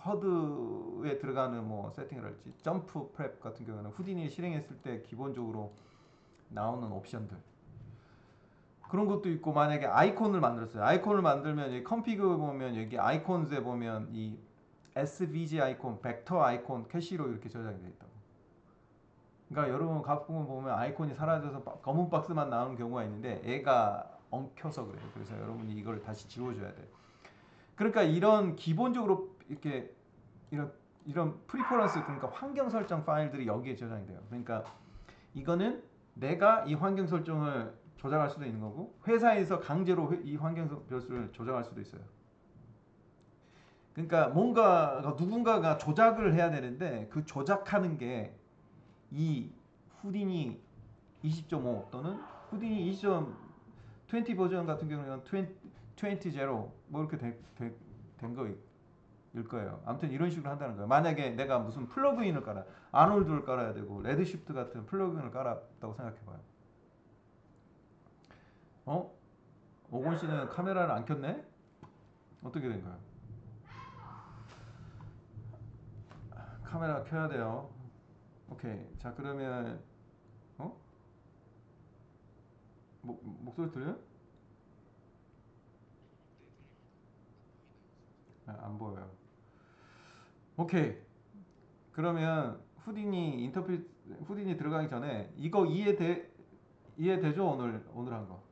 허드에 들어가는 뭐 세팅을 할지 점프 프랩 같은 경우는 후디니 실행했을 때 기본적으로 나오는 옵션들 그런 것도 있고 만약에 아이콘을 만들었어요. 아이콘을 만들면 여기 컴피그 보면 여기 아이콘즈에 보면 이 SVG 아이콘, 벡터 아이콘 캐시로 이렇게 저장이 되어 있다고. 그러니까 여러분 가끔 보면 아이콘이 사라져서 검은 박스만 나오는 경우가 있는데 애가 엉켜서 그래요. 그래서 여러분이 이걸 다시 지워줘야 돼. 그러니까 이런 기본적으로 이렇게 이런 프리퍼런스 그러니까 환경 설정 파일들이 여기에 저장이 돼요. 그러니까 이거는 내가 이 환경 설정을 조작할 수도 있는 거고 회사에서 강제로 이 환경 변수를 조작할 수도 있어요. 그러니까 뭔가 누군가가 조작을 해야 되는데 그 조작하는 게 이 후디니 20.5 또는 후디니 20 버전 같은 경우는 20.0 뭐 이렇게 된 거일 거예요. 아무튼 이런 식으로 한다는 거예요. 만약에 내가 무슨 플러그인을 깔아 아놀드를 깔아야 되고 레드시프트 같은 플러그인을 깔았다고 생각해봐요. 오건 씨는 카메라를 안 켰네? 어떻게 된 거예요? 카메라 켜야 돼요. 오케이. 자 그러면 어? 목소리 들려요? 안 보여요. 오케이. 그러면 후디니 들어가기 전에 이거 이해되죠? 오늘 한 거.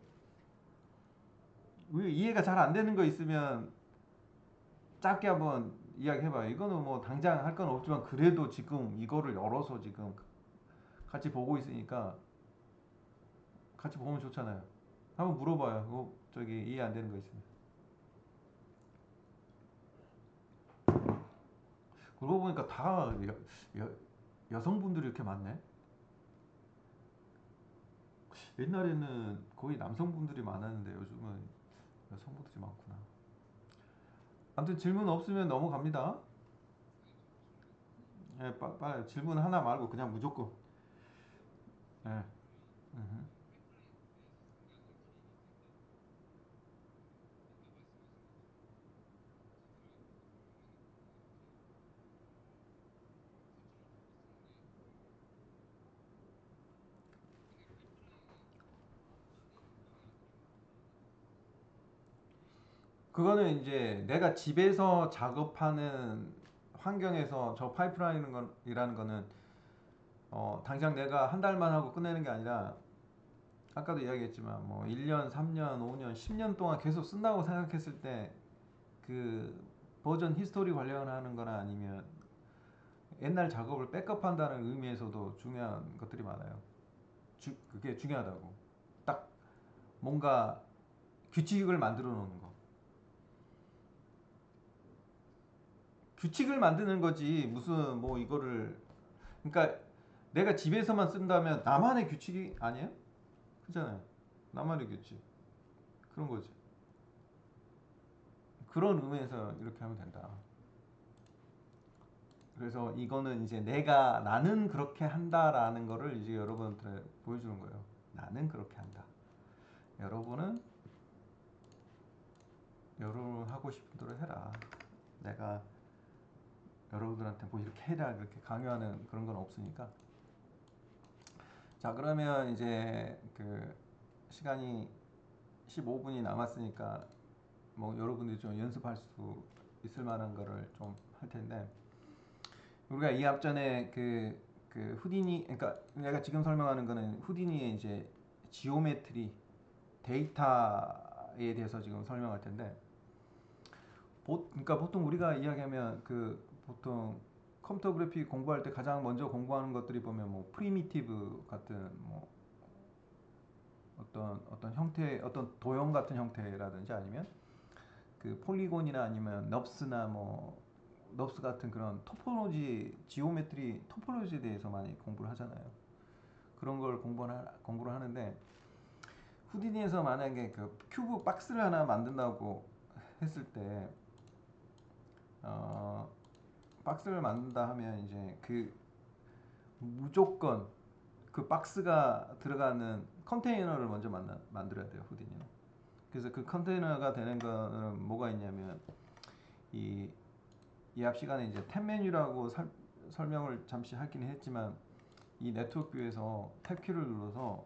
이해가 잘 안 되는 거 있으면 짧게 한번 이야기해봐요. 이거는 뭐 당장 할 건 없지만 그래도 지금 이거를 열어서 지금 같이 보고 있으니까 같이 보면 좋잖아요. 한번 물어봐요. 저기 이해 안 되는 거 있으면. 그러고 보니까 다 여, 여성분들이 이렇게 많네. 옛날에는 거의 남성분들이 많았는데 요즘은 여성분들이 많구나. 아무튼 질문 없으면 넘어갑니다. 예, 빨리 질문 하나 말고 그냥 무조건. 예. 음흠. 그거는 이제 내가 집에서 작업하는 환경에서 저 파이프라인이라는 거는 당장 내가 한 달만 하고 끝내는 게 아니라 아까도 이야기했지만 뭐 1년, 3년, 5년, 10년 동안 계속 쓴다고 생각했을 때 그 버전 히스토리 관련하는 거나 아니면 옛날 작업을 백업한다는 의미에서도 중요한 것들이 많아요. 그게 중요하다고. 딱 뭔가 규칙을 만들어 놓는 거. 규칙을 만드는 거지 무슨 뭐 이거를 그러니까 내가 집에서만 쓴다면 나만의 규칙이 아니에요? 그잖아요. 나만의 규칙 그런 거지. 그런 의미에서 이렇게 하면 된다. 그래서 이거는 이제 나는 그렇게 한다라는 거를 이제 여러분한테 보여주는 거예요. 나는 그렇게 한다. 여러분은 여러분 하고 싶은 대로 해라. 내가 여러분들한테 뭐 이렇게 해라 그렇게 강요하는 그런 건 없으니까. 자 그러면 이제 그 시간이 15분이 남았으니까 뭐 여러분들이 좀 연습할 수 있을 만한 거를 좀 할 텐데 우리가 이 앞전에 그 후디니 그러니까 내가 지금 설명하는 거는 후디니의 이제 지오메트리 데이터에 대해서 지금 설명할 텐데 그러니까 보통 우리가 이야기하면 그 보통 컴퓨터 그래픽 공부할 때 가장 먼저 공부하는 것들이 보면 뭐 프리미티브 같은 뭐 어떤 형태 어떤 도형 같은 형태라든지 아니면 그 폴리곤이나 아니면 넙스나 뭐 넙스 같은 그런 토포로지 지오메트리 토포로지에 대해서 많이 공부를 하잖아요. 그런 걸 공부를 하는데 후디니에서 만약에 그 큐브 박스를 하나 만든다고 했을 때 어, 박스를 만든다 하면 이제 그 무조건 그 박스가 들어가는 컨테이너를 먼저 만들어야 돼요 후디니는. 그래서 그 컨테이너가 되는 거는 뭐가 있냐면 이, 이 앞 시간에 이제 탭 메뉴라고 설명을 잠시 하긴 했지만 이 네트워크 뷰에서 탭키를 눌러서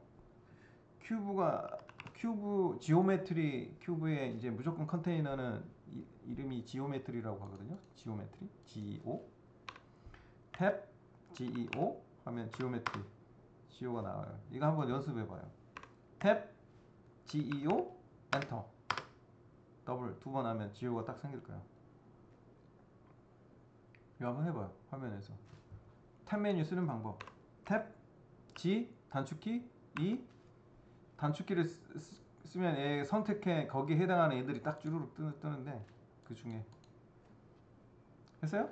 큐브 지오메트리 큐브의 이제 무조건 컨테이너는 이름이 지오메트리라고 하거든요. 지오메트리 GEO 탭 GEO 하면 지오메트리 GEO가 나와요. 이거 한번 연습해 봐요. 탭 GEO 엔터 더블 두 번 하면 지호가 딱 생길 거야. 이거 한번 해봐요. 화면에서 탭 메뉴 쓰는 방법. 탭 G 단축키 E 단축키를 쓰면 얘 선택해 거기에 해당하는 애들이 딱 주르륵 뜨는데 그 중에 했어요?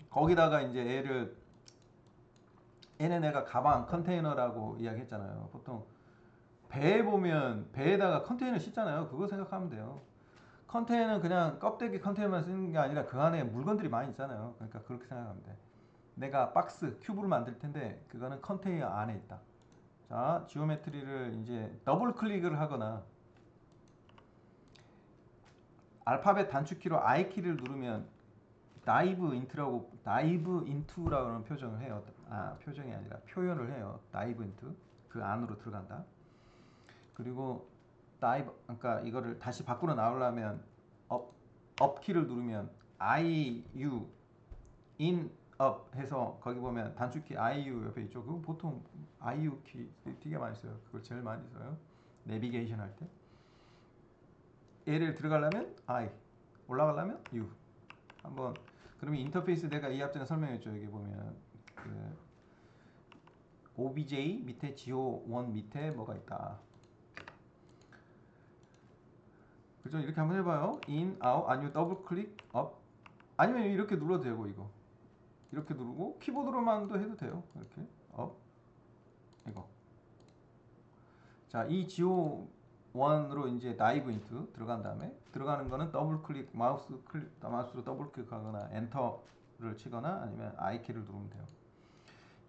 거기다가 이제 얘는 내가 가방 컨테이너라고 이야기했잖아요. 보통 배에 보면 배에다가 컨테이너 싣잖아요. 그거 생각하면 돼요. 컨테이너는 그냥 껍데기 컨테이너만 쓰는 게 아니라 그 안에 물건들이 많이 있잖아요. 그러니까 그렇게 생각하면 돼. 내가 박스 큐브를 만들 텐데 그거는 컨테이너 안에 있다. 자, 지오메트리를 이제 더블 클릭을 하거나 알파벳 단축키로 I 키를 누르면 다이브 인투라는 표정을 해요. 표정이 아니라 표현을 해요. 다이브 인투. 그 안으로 들어간다. 그리고 그러니까 이거를 다시 밖으로 나오려면 업 키를 누르면 I U in up 해서 거기 보면 단축키 IU 옆에 있죠. 그거 보통 IU 키 되게 많이 써요. 그걸 제일 많이 써요. 내비게이션 할 때. 얘를 들어가려면 I, 올라가려면 U. 한번 그러면 인터페이스 내가 이 앞전에 설명했죠. 여기 보면 그 OBJ 밑에 GO1 밑에 뭐가 있다. 그죠? 이렇게 한번 해봐요. in, out, 아니면 더블 클릭, up. 아니면 이렇게 눌러도 되고 이거. 이렇게 누르고 키보드로만도 해도 돼요. 이렇게 up 이거. 자, 이 GO1으로 이제 다이브 인투 들어간 다음에 들어가는 거는 더블 클릭 마우스로 더블 클릭하거나 엔터를 치거나 아니면 I 키를 누르면 돼요.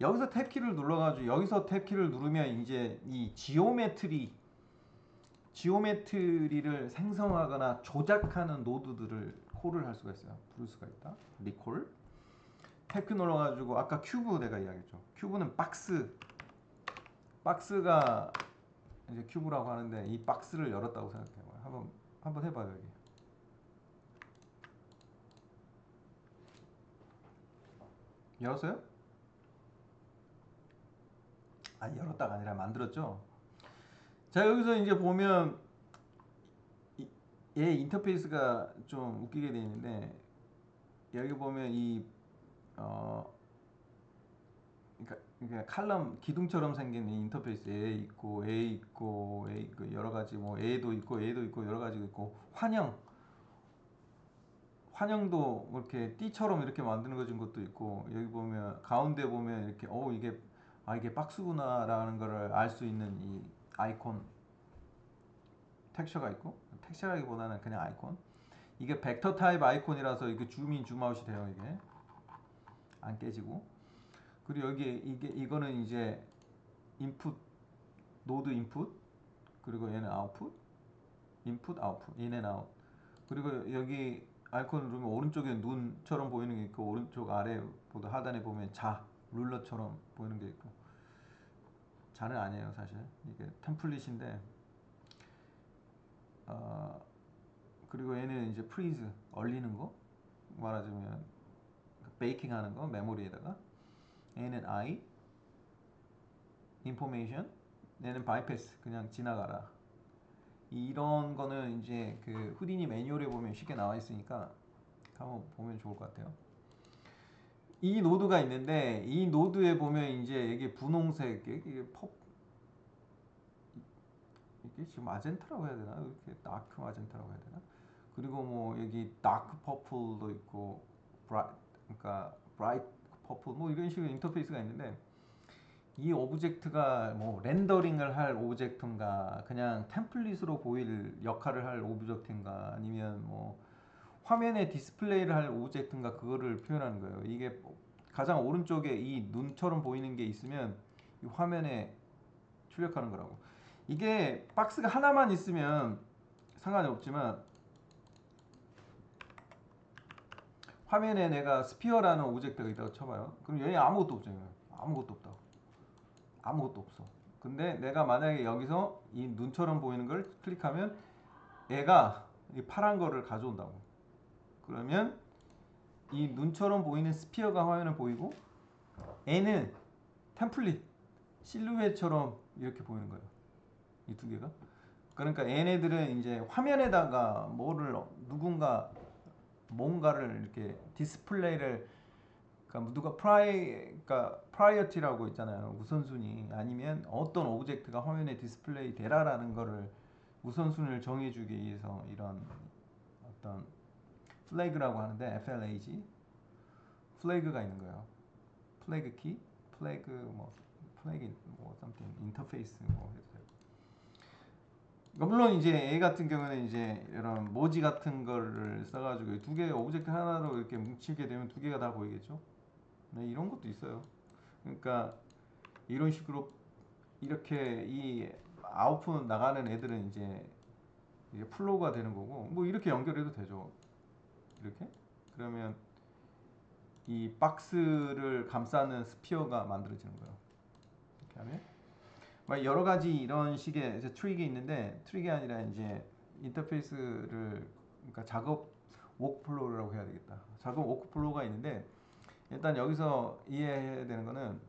여기서 탭 키를 눌러가지고 여기서 탭 키를 누르면 이제 이 지오메트리를 생성하거나 조작하는 노드들을 콜을 할 수가 있어요. 부를 수가 있다. 리콜. 탭 키 눌러가지고 아까 큐브 내가 이야기했죠. 큐브는 박스가 이제 큐브라고 하는데 이 박스를 열었다고 생각해봐요. 한번 해봐요. 여기 열었어요? 열었다가 아니라 만들었죠. 자, 여기서 이제 보면 얘 인터페이스가 좀 웃기게 돼 있는데 여기 보면 그러니까 칼럼 기둥처럼 생긴 이 인터페이스 A 있고 여러 가지 뭐 A도 있고 여러 가지 있고 환영도 뭐 이렇게 띠처럼 이렇게 만드는 것도 있고 여기 보면 가운데 보면 이렇게 이게 박스구나라는 거를 알 수 있는 이 아이콘 텍스처가 있고 텍스처라기보다는 그냥 아이콘. 이게 벡터 타입 아이콘이라서 이게 줌인 줌아웃이 돼요. 이게 안 깨지고. 그리고 이거는 이제 노드 인풋 그리고 얘는 아웃풋 인 앤 아웃. 그리고 여기 아이콘을 누르면 오른쪽에 눈처럼 보이는 게 있고 오른쪽 아래보다 하단에 보면 룰러처럼 보이는 게 있고 자는 아니에요 사실. 이게 템플릿인데 그리고 얘는 이제 프리즈 얼리는 거 말하자면 베이킹 하는 거 메모리에다가. 얘는 I 인포메이션. 얘는 바이패스 그냥 지나가라. 이런 거는 이제 그 후디니 매뉴얼에 보면 쉽게 나와 있으니까 한번 보면 좋을 것 같아요. 이 노드가 있는데 이 노드에 보면 이제 이게 분홍색 이게 지금 마젠타라고 해야 되나? 이렇게 다크 마젠타라고 해야 되나? 그리고 뭐 여기 다크 퍼플도 있고 그러니까 브라이트 퍼플 뭐 이런 식의 인터페이스가 있는데 이 오브젝트가 뭐 렌더링을 할 오브젝트인가 그냥 템플릿으로 보일 역할을 할 오브젝트인가 아니면 뭐 화면에 디스플레이를 할 오브젝트인가 그거를 표현하는 거예요. 이게 가장 오른쪽에 이 눈처럼 보이는 게 있으면 이 화면에 출력하는 거라고. 이게 박스가 하나만 있으면 상관이 없지만 화면에 내가 스피어라는 오브젝트가 있다고 쳐봐요. 그럼 여기 아무것도 없잖아요. 아무것도 없다. 아무것도 없어. 근데 내가 만약에 여기서 이 눈처럼 보이는 걸 클릭하면 얘가 이 파란 거를 가져온다고. 그러면 이 눈처럼 보이는 스피어가 화면에 보이고 얘는 템플릿 실루엣처럼 이렇게 보이는 거예요. 이 두 개가. 그러니까 얘네들은 이제 화면에다가 누군가 뭔가를 이렇게 디스플레이를, 그러니까 누가 그러니까 프라이어티라고 있잖아요. 우선순위. 아니면 어떤 오브젝트가 화면에 디스플레이 되라라는 거를 우선순위를 정해주기 위해서 이런 어떤 플래그라고 하는데, FLAG 플래그가 있는 거예요. 플래그 키, 플래그 플래그 something 인터페이스 해도 돼요. 물론 이제 A 같은 경우는 이제 이런 모지 같은 거를 써가지고 두 개의 오브젝트 하나로 이렇게 뭉치게 되면 두 개가 다 보이겠죠. 네, 이런 것도 있어요. 그러니까 이런 식으로 이렇게 이 아웃풋 나가는 애들은 이제 플로우가 되는 거고, 뭐 이렇게 연결해도 되죠. 이렇게. 그러면 이 박스를 감싸는 스피어가 만들어지는 거예요. 이렇게 하면 막 여러 가지 이런 식의 이제 트릭이 있는데, 트릭이 아니라 이제 인터페이스를, 그러니까 작업 워크플로우라고 해야 되겠다. 작업 워크플로우가 있는데, 일단 여기서 이해해야 되는 거는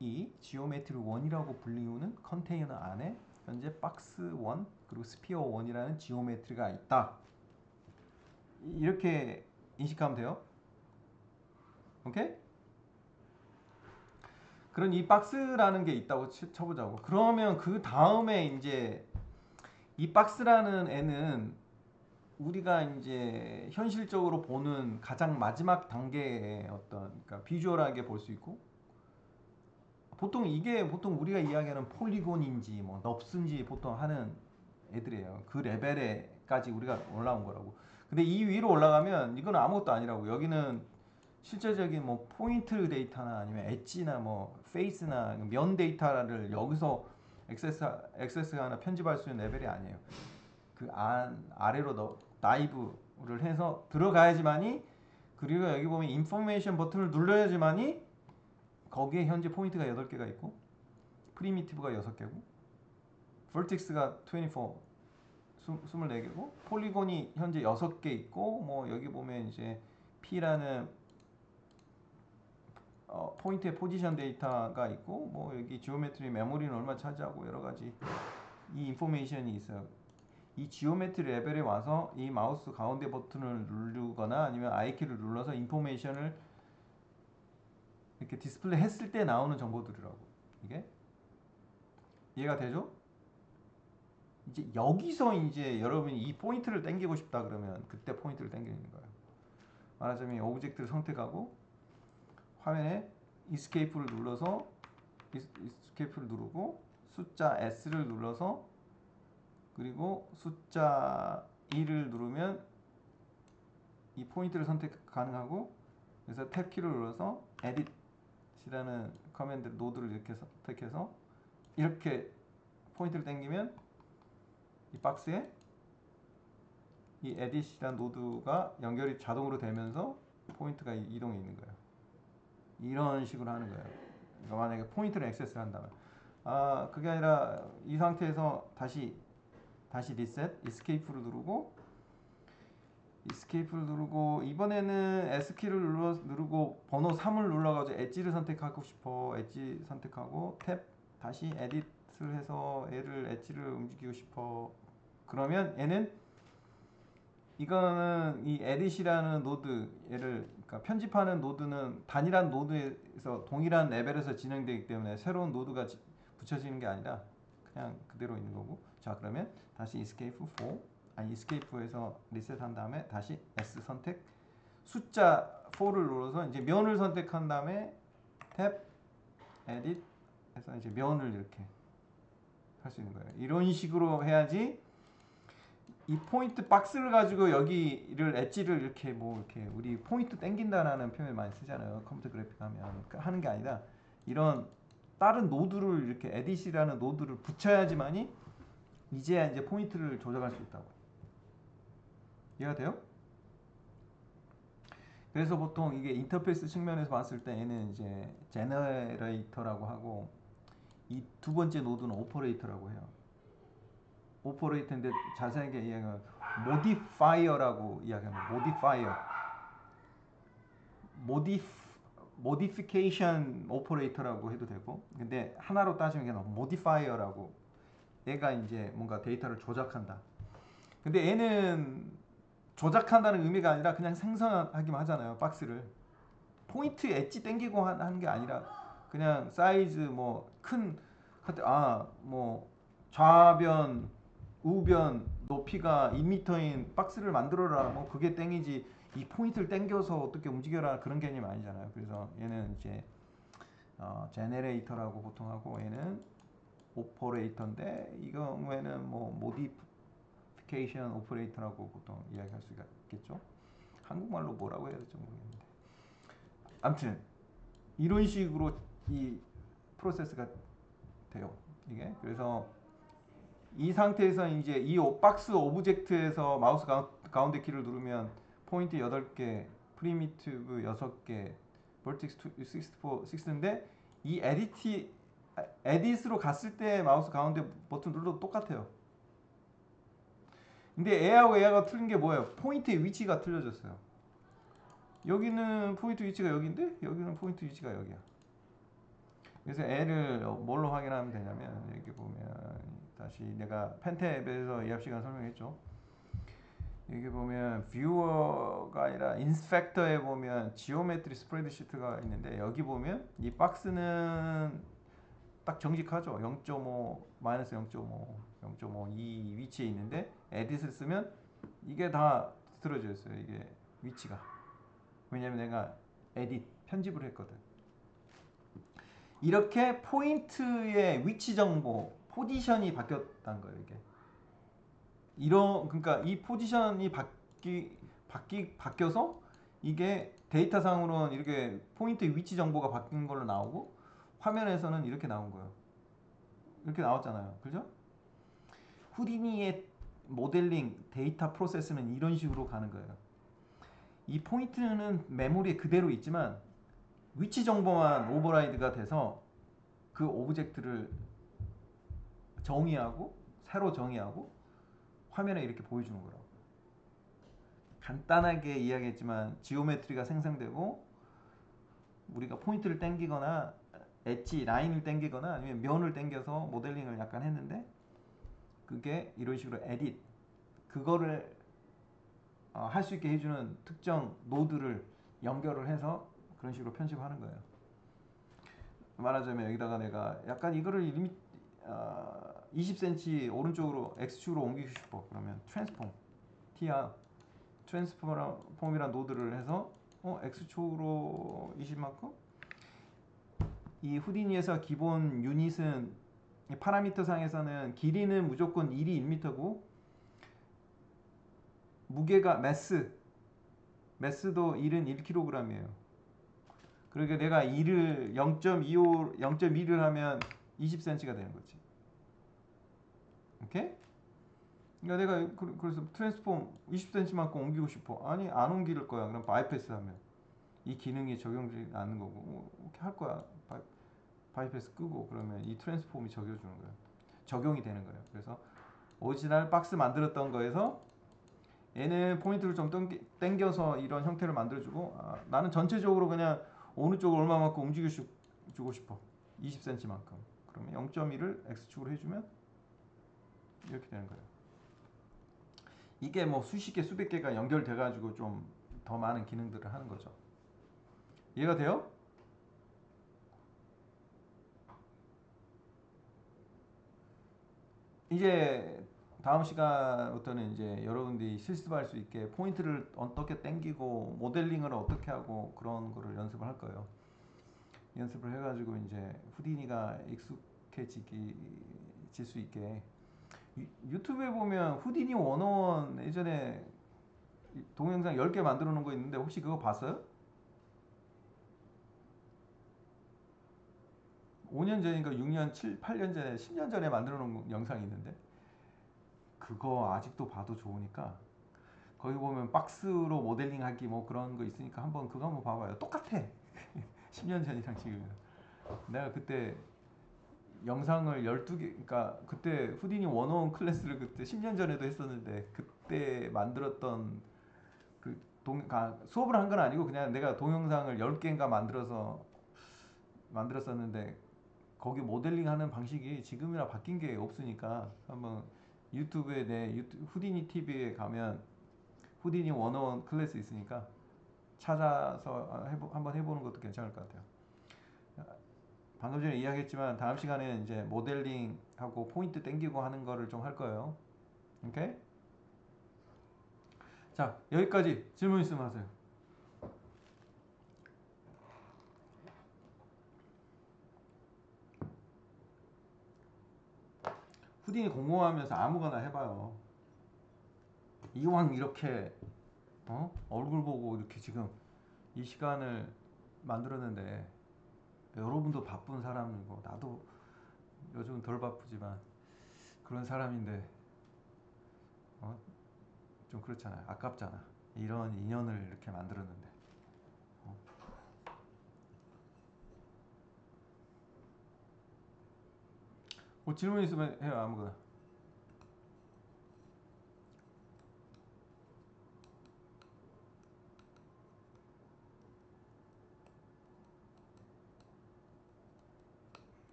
이 지오메트리 1이라고 불리우는 컨테이너 안에 현재 박스 1 그리고 스피어 1이라는 지오메트리가 있다. 이렇게 인식하면 돼요. 오케이? 그런 이 박스라는 게 있다고 쳐보자고. 그러면 그 다음에 이제 이 박스라는 애는 우리가 이제 현실적으로 보는 가장 마지막 단계의 어떤, 그러니까 비주얼하게 볼 수 있고, 보통 우리가 이야기하는 폴리곤인지 뭐 넙스인지 보통 하는 애들이에요. 그 레벨에까지 우리가 올라온 거라고. 근데 이 위로 올라가면 이거는 아무것도 아니라고. 여기는 실제적인 뭐 포인트 데이터나 아니면 엣지나 뭐 페이스나 면 데이터를 여기서 액세스하나 편집할 수 있는 레벨이 아니에요. 그 아래로 다이브를 해서 들어가야지만이, 그리고 여기 보면 인포메이션 버튼을 눌러야지만이 거기에 현재 포인트가 8개가 있고, 프리미티브가 6개고, 벌텍스가 24개고, 폴리곤이 현재 6개 있고, 뭐 여기 보면 이제 P라는 포인트의 포지션 데이터가 있고, 뭐 여기 지오메트리 메모리는 얼마 차지하고 여러 가지 이 인포메이션이 있어요. 이 지오메트리 레벨에 와서 이 마우스 가운데 버튼을 누르거나 아니면 I키를 눌러서 인포메이션을 이렇게 디스플레이 했을 때 나오는 정보들이라고. 이게 이해가 되죠? 이제 여기서 이제 여러분이 이 포인트를 당기고 싶다 그러면 그때 포인트를 당기는 거예요. 말하자면 오브젝트를 선택하고 화면에 Escape를 눌러서 Escape를 누르고 숫자 S를 눌러서 그리고 숫자 2를 누르면 이 포인트를 선택 가능하고, 그래서 탭 키를 눌러서 Edit이라는 커맨드 노드를 이렇게 선택해서 이렇게 포인트를 당기면 이 박스에 이 Edit이라는 노드가 연결이 자동으로 되면서 포인트가 이동해 있는 거예요. 이런 식으로 하는 거예요. 그러니까 만약에 포인트를 액세스를 한다면, 그게 아니라 이 상태에서 다시 리셋, Escape를 누르고 이번에는 S키를 누르고 번호 3을 눌러가지고 엣지를 선택하고 싶어. 엣지 선택하고 탭 다시 에디트를 해서 얘를 엣지를 움직이고 싶어. 그러면 이거는 이 에딧이라는 노드, 그러니까 편집하는 노드는 단일한 노드에서 동일한 레벨에서 진행되기 때문에 새로운 노드가 붙여지는 게 아니라 그냥 그대로 있는 거고. 자, 그러면 다시 escape에서 리셋한 다음에 다시 S 선택, 숫자 4를 눌러서 이제 면을 선택한 다음에 탭 에딧 해서 이제 면을 이렇게 할 수 있는 거예요. 이런 식으로 해야지 이 포인트 박스를 가지고 여기를 엣지를 이렇게 우리 포인트 땡긴다라는 표현을 많이 쓰잖아요. 컴퓨터 그래픽 하면 하는 게 아니라 이런 다른 노드를 이렇게 에딧이라는 노드를 붙여야지만이 이제야 이제 포인트를 조작할 수 있다고. 이해가 돼요? 그래서 보통 이게 인터페이스 측면에서 봤을 때 얘는 이제 제너레이터라고 하고, 이 두 번째 노드는 오퍼레이터라고 해요. 오퍼레이터인데 자세하게 이야기하면 모디파이어라고 이야기합니다. 모디피케이션 오퍼레이터라고 해도 되고, 근데 하나로 따지면 그냥 모디파이어라고 얘가 이제 뭔가 데이터를 조작한다. 근데 얘는 조작한다는 의미가 아니라 그냥 생성하기만 하잖아요. 박스를. 포인트 엣지 땡기고 하는 게 아니라 그냥 사이즈 뭐 큰 뭐 좌변 우변 높이가 2m인 박스를 만들어라 뭐 그게 땡이지 이 포인트를 땡겨서 어떻게 움직여라 그런 개념이 아니잖아요. 그래서 얘는 이제 제네레이터라고 보통 하고 얘는 오퍼레이터인데 이 경우에는 뭐 모디피케이션 오퍼레이터라고 보통 이야기할 수가 있겠죠. 한국말로 뭐라고 해야 될지 모르겠는데 아무튼 이런 식으로 이 프로세스가 돼요. 이게 그래서 이 상태에서 이제 이 박스 오브젝트에서 마우스 가운데 키를 누르면 포인트 8개, 프리미티브 6개, 버텍스 64, 6인데 이 에딧으로 갔을 때 마우스 가운데 버튼 눌러도 똑같아요. 근데 얘하고 얘가 틀린 게 뭐예요? 포인트의 위치가 틀려졌어요. 여기는 포인트 위치가 여기인데 여기는 포인트 위치가 여기야. 그래서 애를 뭘로 확인하면 되냐면 여기 보면 다시 내가 펜탭에서 이합 시간 설명했죠. 여기 보면 뷰어가 아니라 인스펙터에 보면 지오메트리 스프레드시트가 있는데 여기 보면 이 박스는 딱 정직하죠. 0.5 마이너스 0.5 이 위치에 있는데 에딧을 쓰면 이게 다 틀어져 있어요. 이게 위치가. 왜냐면 내가 에딧 편집을 했거든. 이렇게 포인트의 위치 정보, 포지션이 바뀌었다는 거예요. 이게 그러니까 이 포지션이 바뀌어서 이게 데이터상으로는 이렇게 포인트 위치 정보가 바뀐 걸로 나오고 화면에서는 이렇게 나온 거예요. 이렇게 나왔잖아요. 그죠? 후디니의 모델링 데이터 프로세스는 이런 식으로 가는 거예요. 이 포인트는 메모리에 그대로 있지만 위치 정보만 오버라이드가 돼서 그 오브젝트를 정의하고 새로 정의하고 화면에 이렇게 보여주는 거라고. 간단하게 이야기했지만 지오메트리가 생성되고 우리가 포인트를 땡기거나 엣지 라인을 땡기거나 아니면 면을 땡겨서 모델링을 약간 했는데 그게 이런 식으로 에딧 그거를 할 수 있게 해주는 특정 노드를 연결을 해서 그런 식으로 편집하는 거예요. 말하자면 여기다가 내가 약간 이거를 20cm 오른쪽으로 X축으로 옮기고 싶어. 그러면 트랜스폼 T야 트랜스폼이란 노드를 해서 X축으로 20만큼 이 후디니에서 기본 유닛은 파라미터 상에서는 길이는 무조건 1이 1m고 무게가 매스도 1은 1kg이에요. 그러니까 내가 2를 0.2를 하면 20cm가 되는 거지. 오케이? 그러니까 내가 그래서 트랜스폼 20cm만큼 옮기고 싶어. 아니 안 옮길 거야. 그럼 바이패스 하면 이 기능이 적용되지 않는 거고 이렇게 할 거야. 바이패스 끄고 그러면 이 트랜스폼이 적용이 되는 거예요. 그래서 오리지널 박스 만들었던 거에서 얘는 포인트를 좀 땡겨서 이런 형태를 만들어주고 나는 전체적으로 그냥 어느 쪽을 얼마만큼 움직여주고 싶어. 20cm만큼. 그러면 0.1을 X축으로 해주면 이렇게 되는 거예요. 이게 뭐 수십 개, 수백 개가 연결돼 가지고 좀 더 많은 기능들을 하는 거죠. 이해가 돼요? 이제 다음 시간부터는 이제 여러분들이 실습할 수 있게 포인트를 어떻게 당기고 모델링을 어떻게 하고 그런 거를 연습을 할 거예요. 연습을 해가지고 이제 후디니가 익숙해질 수 있게 유튜브에 보면 후디니 101 예전에 동영상 10개 만들어 놓은 거 있는데 혹시 그거 봤어요? 5년 전인가 6년, 7, 8년 전에 10년 전에 만들어 놓은 영상이 있는데 그거 아직도 봐도 좋으니까 거기 보면 박스로 모델링 하기 뭐 그런 거 있으니까 그거 한번 봐봐요. 똑같아. 10년 전이랑 지금. 내가 그때 영상을 12개, 그러니까 그때 후디니 101 클래스를 그때 10년 전에도 했었는데 그때 만들었던 수업을 한 건 아니고 그냥 내가 동영상을 10개인가 만들었었는데 거기 모델링 하는 방식이 지금이랑 바뀐 게 없으니까 한번 유튜브에 후디니 TV에 가면 후디니 101 클래스 있으니까 찾아서 한번 해보는 것도 괜찮을 것 같아요. 방금 전에 이야기했지만 다음 시간에는 이제 모델링하고 포인트 땡기고 하는 거를 좀 할 거예요. 오케이? 자, 여기까지 질문 있으면 하세요. 후디니 공부하면서 아무거나 해봐요. 이왕 이렇게 얼굴 보고 이렇게 지금 이 시간을 만들었는데 여러분도 바쁜 사람이고 나도 요즘은 덜 바쁘지만 그런 사람인데 좀 그렇잖아요. 아깝잖아. 이런 인연을 이렇게 만들었는데. 뭐 질문 있으면 해요. 아무거나.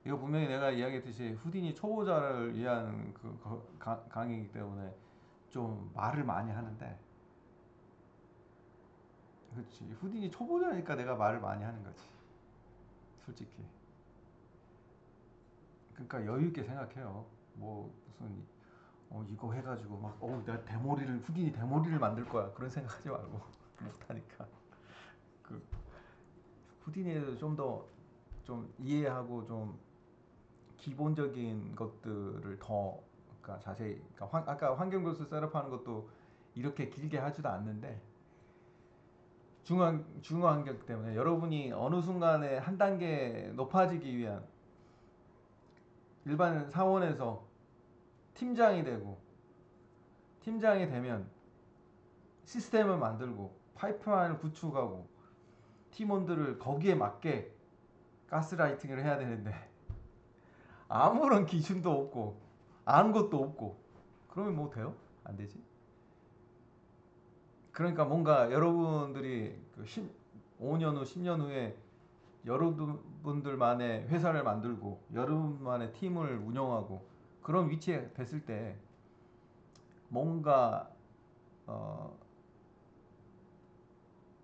이거 분명히 내가 이야기했듯이 후디니 초보자를 위한 강의이기 때문에 좀 말을 많이 하는데, 그렇지, 후디니 초보자니까 내가 말을 많이 하는 거지, 솔직히. 그러니까 여유 있게 생각해요. 뭐 무슨 이거 해가지고 막 내가 대머리를 후디니 대머리를 만들 거야 그런 생각하지 말고 못하니까. 그 후디니에서 좀 더 좀 이해하고 좀 기본적인 것들을 더, 그러니까 자세히, 그러니까 아까 환경교수 셋업하는 것도 이렇게 길게 하지도 않는데 중요 환경 때문에 여러분이 어느 순간에 한 단계 높아지기 위한, 일반 사원에서 팀장이 되고, 팀장이 되면 시스템을 만들고 파이프라인을 구축하고 팀원들을 거기에 맞게 가스라이팅을 해야 되는데 아무런 기준도 없고 아는 것도 없고 그러면 뭐 돼요? 안 되지. 그러니까 뭔가 여러분들이 5년 후, 10년 후에 여러분들만의 회사를 만들고 여러분만의 팀을 운영하고 그런 위치에 됐을 때 뭔가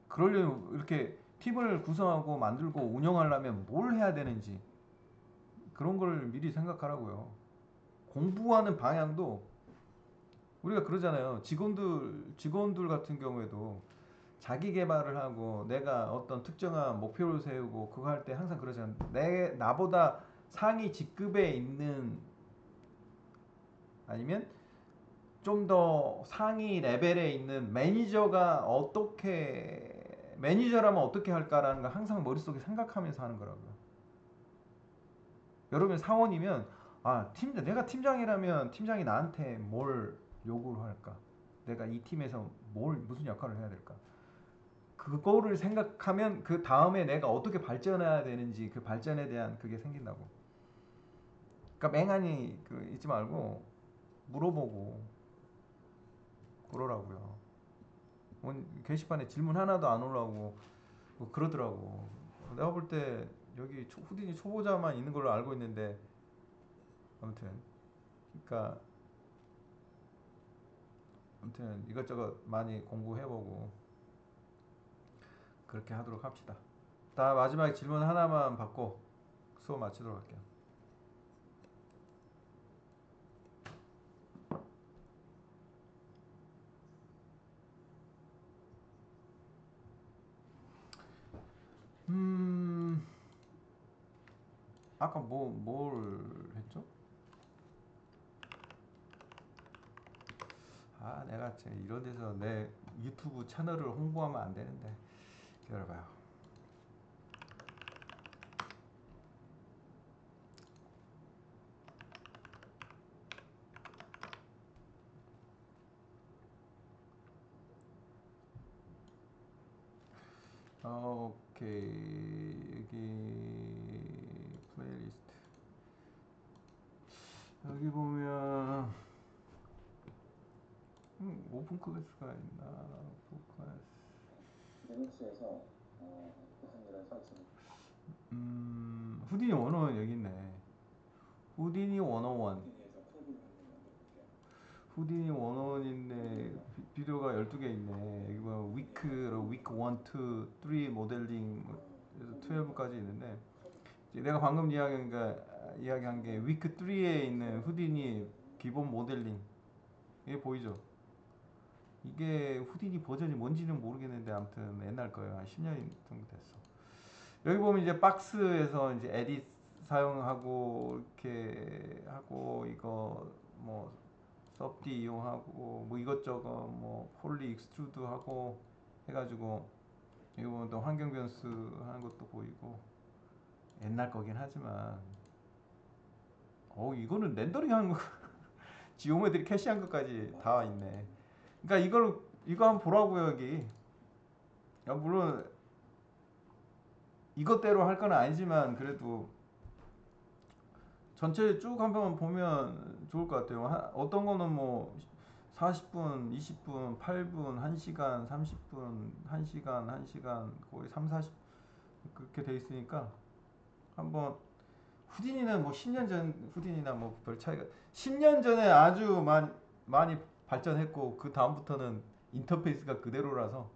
그러려면 이렇게 팀을 구성하고 만들고 운영하려면 뭘 해야 되는지 그런 걸 미리 생각하라고요. 공부하는 방향도 우리가 그러잖아요. 직원들 같은 경우에도 자기 개발을 하고 내가 어떤 특정한 목표를 세우고 그거 할 때 항상 그러잖아요. 나보다 상위 직급에 있는, 아니면 좀 더 상위 레벨에 있는 매니저라면 어떻게 할까라는 걸 항상 머릿속에 생각하면서 하는 거라고요. 여러분 사원이면 내가 팀장이라면 팀장이 나한테 뭘 요구를 할까? 내가 이 팀에서 무슨 역할을 해야 될까? 그거를 생각하면 그 다음에 내가 어떻게 발전해야 되는지 그 발전에 대한 그게 생긴다고. 그러니까 맹하니 있지 말고 물어보고 그러라고요. 게시판에 질문 하나도 안 올라오고 뭐 그러더라고. 내가 볼 때 여기 후디니 초보자만 있는 걸로 알고 있는데, 아무튼 그러니까 아무튼 이것저것 많이 공부해보고 그렇게 하도록 합시다. 다 마지막에 질문 하나만 받고 수업 마치도록 할게요. 음, 아까 뭘 했죠? 내가 이런 데서 내 유튜브 채널을 홍보하면 안 되는데. 기다려봐요. 오케이. 여기 플레이리스트. 여기 보면 오픈 클래스가 있나? 오픈 클래스. 리눅스에서 무슨 일을 설치. 후디니 101 여기 있네. 후디니 101. 후디니 101인데 비디오가 12개 있네. 여기 보면 위크 1, 2, 3 모델링 그래서 12까지 있는데 이제 내가 방금 이야기한 게 위크 3에 있는 후디니 기본 모델링 이게 보이죠? 이게 후디니 버전이 뭔지는 모르겠는데 아무튼 옛날 거예요. 한 10년 정도 됐어. 여기 보면 이제 박스에서 이제 에딧 사용하고 이렇게 하고 이거 뭐 섭디 이용하고 뭐 이것저것 뭐 폴리 익스트루드 하고 해가지고 여기 보면 또 환경 변수 하는 것도 보이고 옛날 거긴 하지만 이거는 렌더링 하는 거 지오메트리 캐시한 것까지 다 있네. 그러니까 이거 한번 보라고요 여기. 야, 물론 이것대로 할 건 아니지만 그래도 전체 쭉 한번 보면 좋을 것 같아요. 어떤 거는 뭐 40분, 20분, 8분, 1시간, 30분, 1시간, 1시간 거의 3, 40 그렇게 돼 있으니까 한번 후디니는 뭐 10년 전 후디니나 뭐 별 차이가 10년 전에 아주 많이 발전했고 그 다음부터는 인터페이스가 그대로라서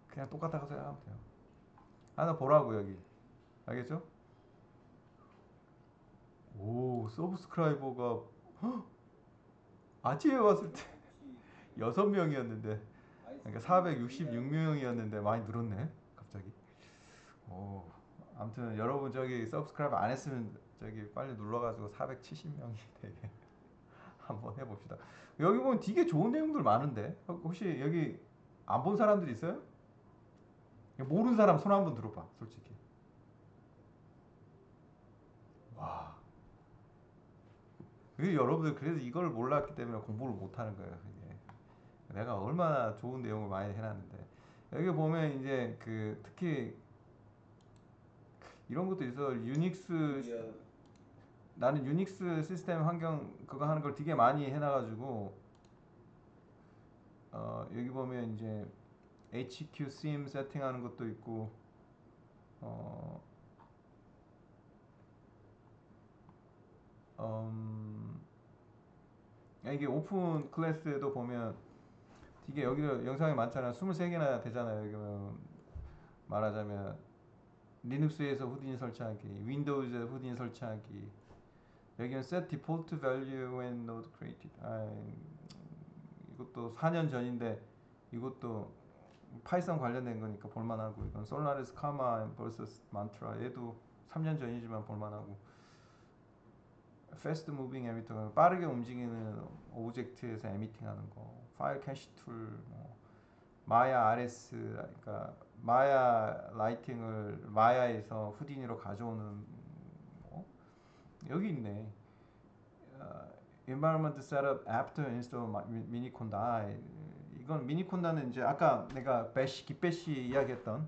그냥 똑같다고 생각하면 돼요. 하나 보라고 여기. 알겠죠? 오, 서브스크라이버가 아침에 봤을 때 6명이었는데 그러니까 466명이었는데 많이 늘었네. 갑자기. 오. 아무튼 여러분 저기 서브스크라이브 안 했으면 저기 빨리 눌러가지고 470명이 되게 한번 해봅시다. 여기 보면 되게 좋은 내용들 많은데 혹시 여기 안 본 사람들 있어요? 모르는 사람 손 한번 들어봐 솔직히. 와. 여러분들 그래서 이걸 몰랐기 때문에 공부를 못하는 거예요. 이게. 내가 얼마나 좋은 내용을 많이 해놨는데 여기 보면 이제 그 특히 이런 것도 있어. 나는 유닉스 시스템 환경 그거 하는 걸 되게 많이 해놔가지고 여기 보면 이제 HQ 심 세팅하는 것도 있고 어, 음, 이게 오픈 클래스에도 보면 이게 여기도 영상이 많잖아. 23개나 되잖아요. 여기 보면 말하자면 리눅스에서 후딘 설치하기, 윈도우즈에 후딘 설치하기. 여기는 set default value when node created. 이것도 4년 전인데 이것도 파이썬 관련된 거니까 볼만하고 이건 솔라리스 카마 vs 만트라 얘도 3년 전이지만 볼만하고 fast moving emitter 빠르게 움직이는 오브젝트에서 에미팅하는 거 파일 캐시 툴 뭐, 마야 RS 그러니까 마야 라이팅을 마야에서 후디니로 가져오는 뭐 여기 있네. 어, environment setup after install 미니콘다. 이건 미니콘다는 이제 아까 내가 깃배시 이야기했던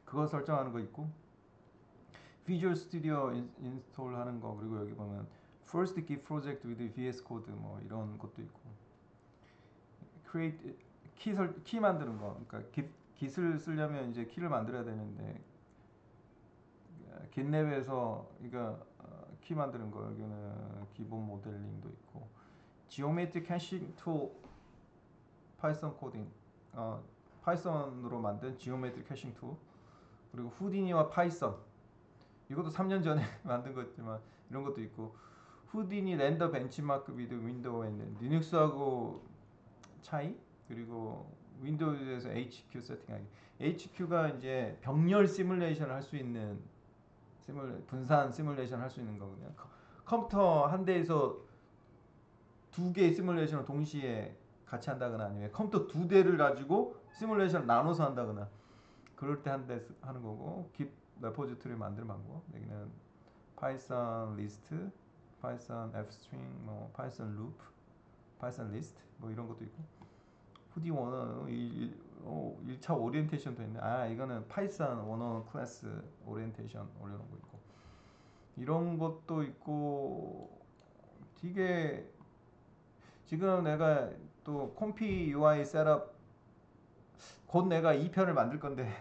그거 설정하는 거 있고 Visual Studio 인스톨 하는 거 그리고 여기 보면 First Git Project with VS Code 뭐 이런 것도 있고 Create 키 만드는 거 그러니까 깃을 쓰려면 이제 키를 만들어야 되는데 깃랩에서 이거 키 만드는 거 여기는 기본 모델링도 있고 Geometric Caching Tool 파이썬 코딩 파이썬으로 만든 Geometric Caching Tool 그리고 후디니와 파이썬 이것도 3년 전에 만든 거지만 이런 것도 있고 후디니 렌더 벤치마크 비드 윈도우에 있는 리눅스하고 차이 그리고 윈도우에서 HQ 세팅하기 HQ가 이제 병렬 시뮬레이션을 할 수 있는 분산 시뮬레이션 할 수 있는 거거든요. 컴퓨터 한 대에서 두 개의 시뮬레이션을 동시에 같이 한다거나 아니면 컴퓨터 두 대를 가지고 시뮬레이션을 나눠서 한다거나 그럴 때 한 대 하는 거고 깃 레포지토리 만드는 방법 여기는 파이썬 리스트 파이썬 fstring 뭐 파이썬 루프 파이썬 리스트 뭐 이런 것도 있고 후디 원어 1차 오리엔테이션도 있네. 이거는 파이썬 원어 클래스 오리엔테이션 올려놓은 거 있고 이런 것도 있고 되게 지금 내가 또 콤피 UI 셋업 곧 내가 2편을 만들 건데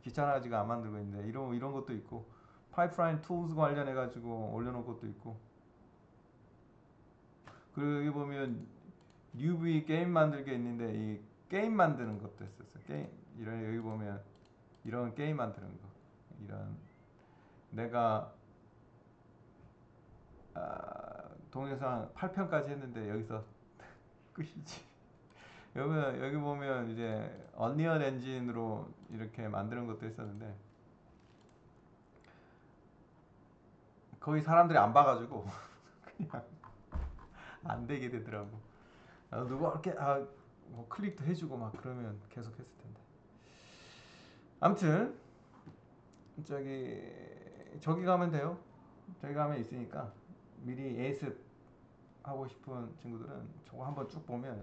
귀찮아가지고 안 만들고 있는데 이런 것도 있고 파이프라인 툴스 관련해 가지고 올려놓은 것도 있고 그리고 여기 보면 뉴비 게임 만들기 있는데 이 게임 만드는 것도 있었어. 게임 이런 여기 보면 이런 게임 만드는 거 이런 내가 동영상 8편까지 했는데 여기서 끝이지. 여기 보면 이제 언리얼 엔진으로 이렇게 만드는 것도 있었는데 거의 사람들이 안 봐가지고 그냥 안 되게 되더라고. 누가 이렇게 뭐 클릭도 해주고 막 그러면 계속 했을 텐데. 아무튼 저기 가면 돼요. 저기 가면 있으니까 미리 예습 하고 싶은 친구들은 저거 한번 쭉 보면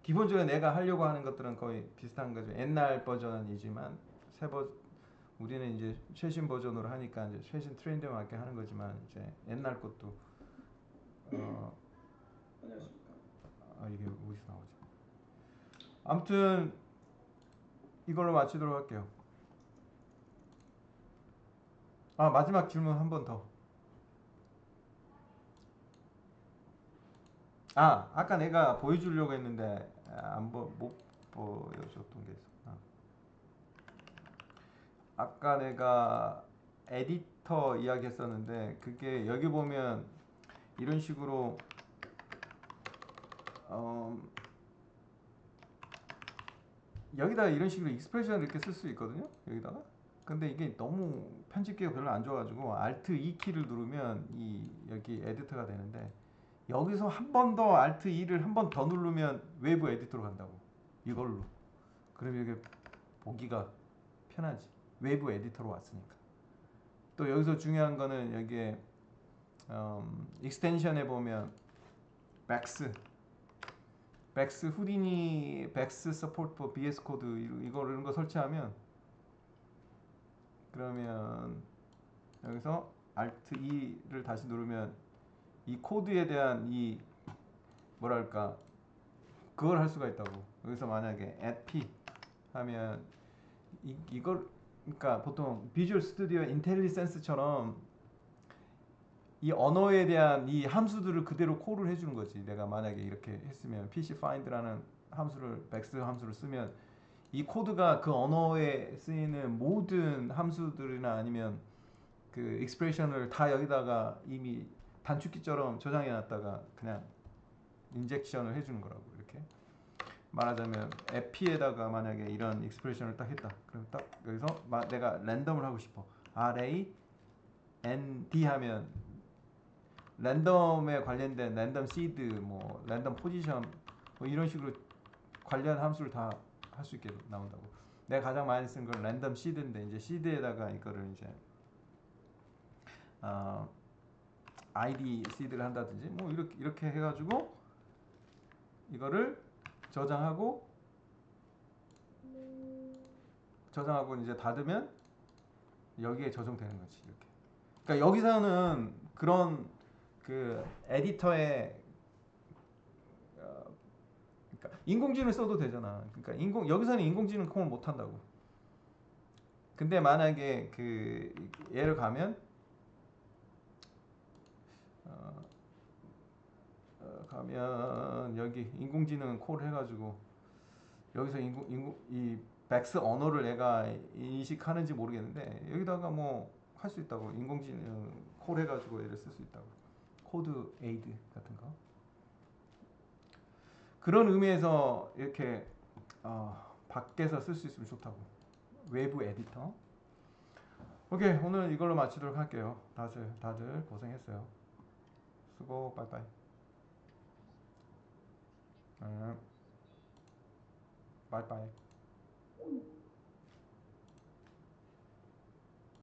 기본적으로 내가 하려고 하는 것들은 거의 비슷한 거죠. 옛날 버전이지만 우리는 이제 최신 버전으로 하니까 이제 최신 트렌드에 맞게 하는 거지만 이제 옛날 것도 안녕하십니까. 이게 어디서 나오지? 아무튼 이걸로 마치도록 할게요. 마지막 질문 한 번 더. 아까 내가 보여주려고 했는데 못 보여줬던 게 있어. 아까 내가 에디터 이야기했었는데 그게 여기 보면 이런 식으로 여기다가 이런 식으로 익스프레션을 이렇게 쓸 수 있거든요. 여기다가. 근데 이게 너무 편집기가 별로 안 좋아가지고 Alt E 키를 누르면 여기 에디터가 되는데 여기서 한 번 더 Alt E를 한 번 더 누르면 외부 에디터로 간다고. 이걸로. 그럼 이게 보기가 편하지. 외부 에디터로 왔으니까. 또 여기서 중요한 거는 여기에 익스텐션에 보면 백스 후디니 백스 서포트 포 BS 코드 이런 거 설치하면 그러면 여기서 Alt E를 다시 누르면 이 코드에 대한 뭐랄까 그걸 할 수가 있다고. 여기서 만약에 add p 하면 이걸 그러니까 보통 비주얼 스튜디오 인텔리센스처럼 이 언어에 대한 이 함수들을 그대로 콜을 해주는 거지. 내가 만약에 이렇게 했으면 PC find라는 백스 함수를 쓰면 이 코드가 그 언어에 쓰이는 모든 함수들이나 아니면 그 익스프레션을 다 여기다가 이미 단축키처럼 저장해 놨다가 그냥 인젝션을 해주는 거라고. 이렇게 말하자면 에피에다가 만약에 이런 익스프레션을 딱 했다. 그럼 딱 여기서 내가 랜덤을 하고 싶어. RAND 하면 랜덤에 관련된 랜덤 시드, 뭐 랜덤 포지션 뭐 이런 식으로 관련 함수를 다 할 수 있게 나온다고. 내가 가장 많이 쓴 건 랜덤 시드인데 이제 시드에다가 이거를 이제 ID 시드를 한다든지 뭐 이렇게 해가지고 이거를 저장하고 이제 닫으면 여기에 저장되는 거지. 이렇게. 그러니까 여기서는 그런 그 에디터에 그러니까 인공지능 써도 되잖아. 그러니까 여기서는 인공지능 콩을 못 한다고. 근데 만약에 그 얘를 가면 여기 인공지능 콜 해가지고 여기서 이 백스 언어를 얘가 인식하는지 모르겠는데 여기다가 뭐 할 수 있다고. 인공지능 콜 해가지고 얘를 쓸 수 있다고. 코드 에이드 같은 거. 그런 의미에서 이렇게 밖에서 쓸 수 있으면 좋다고. 외부 에디터. 오케이, 오늘 이걸로 마치도록 할게요. 다들 고생했어요. 수고, 빠이빠이. 빠이빠이.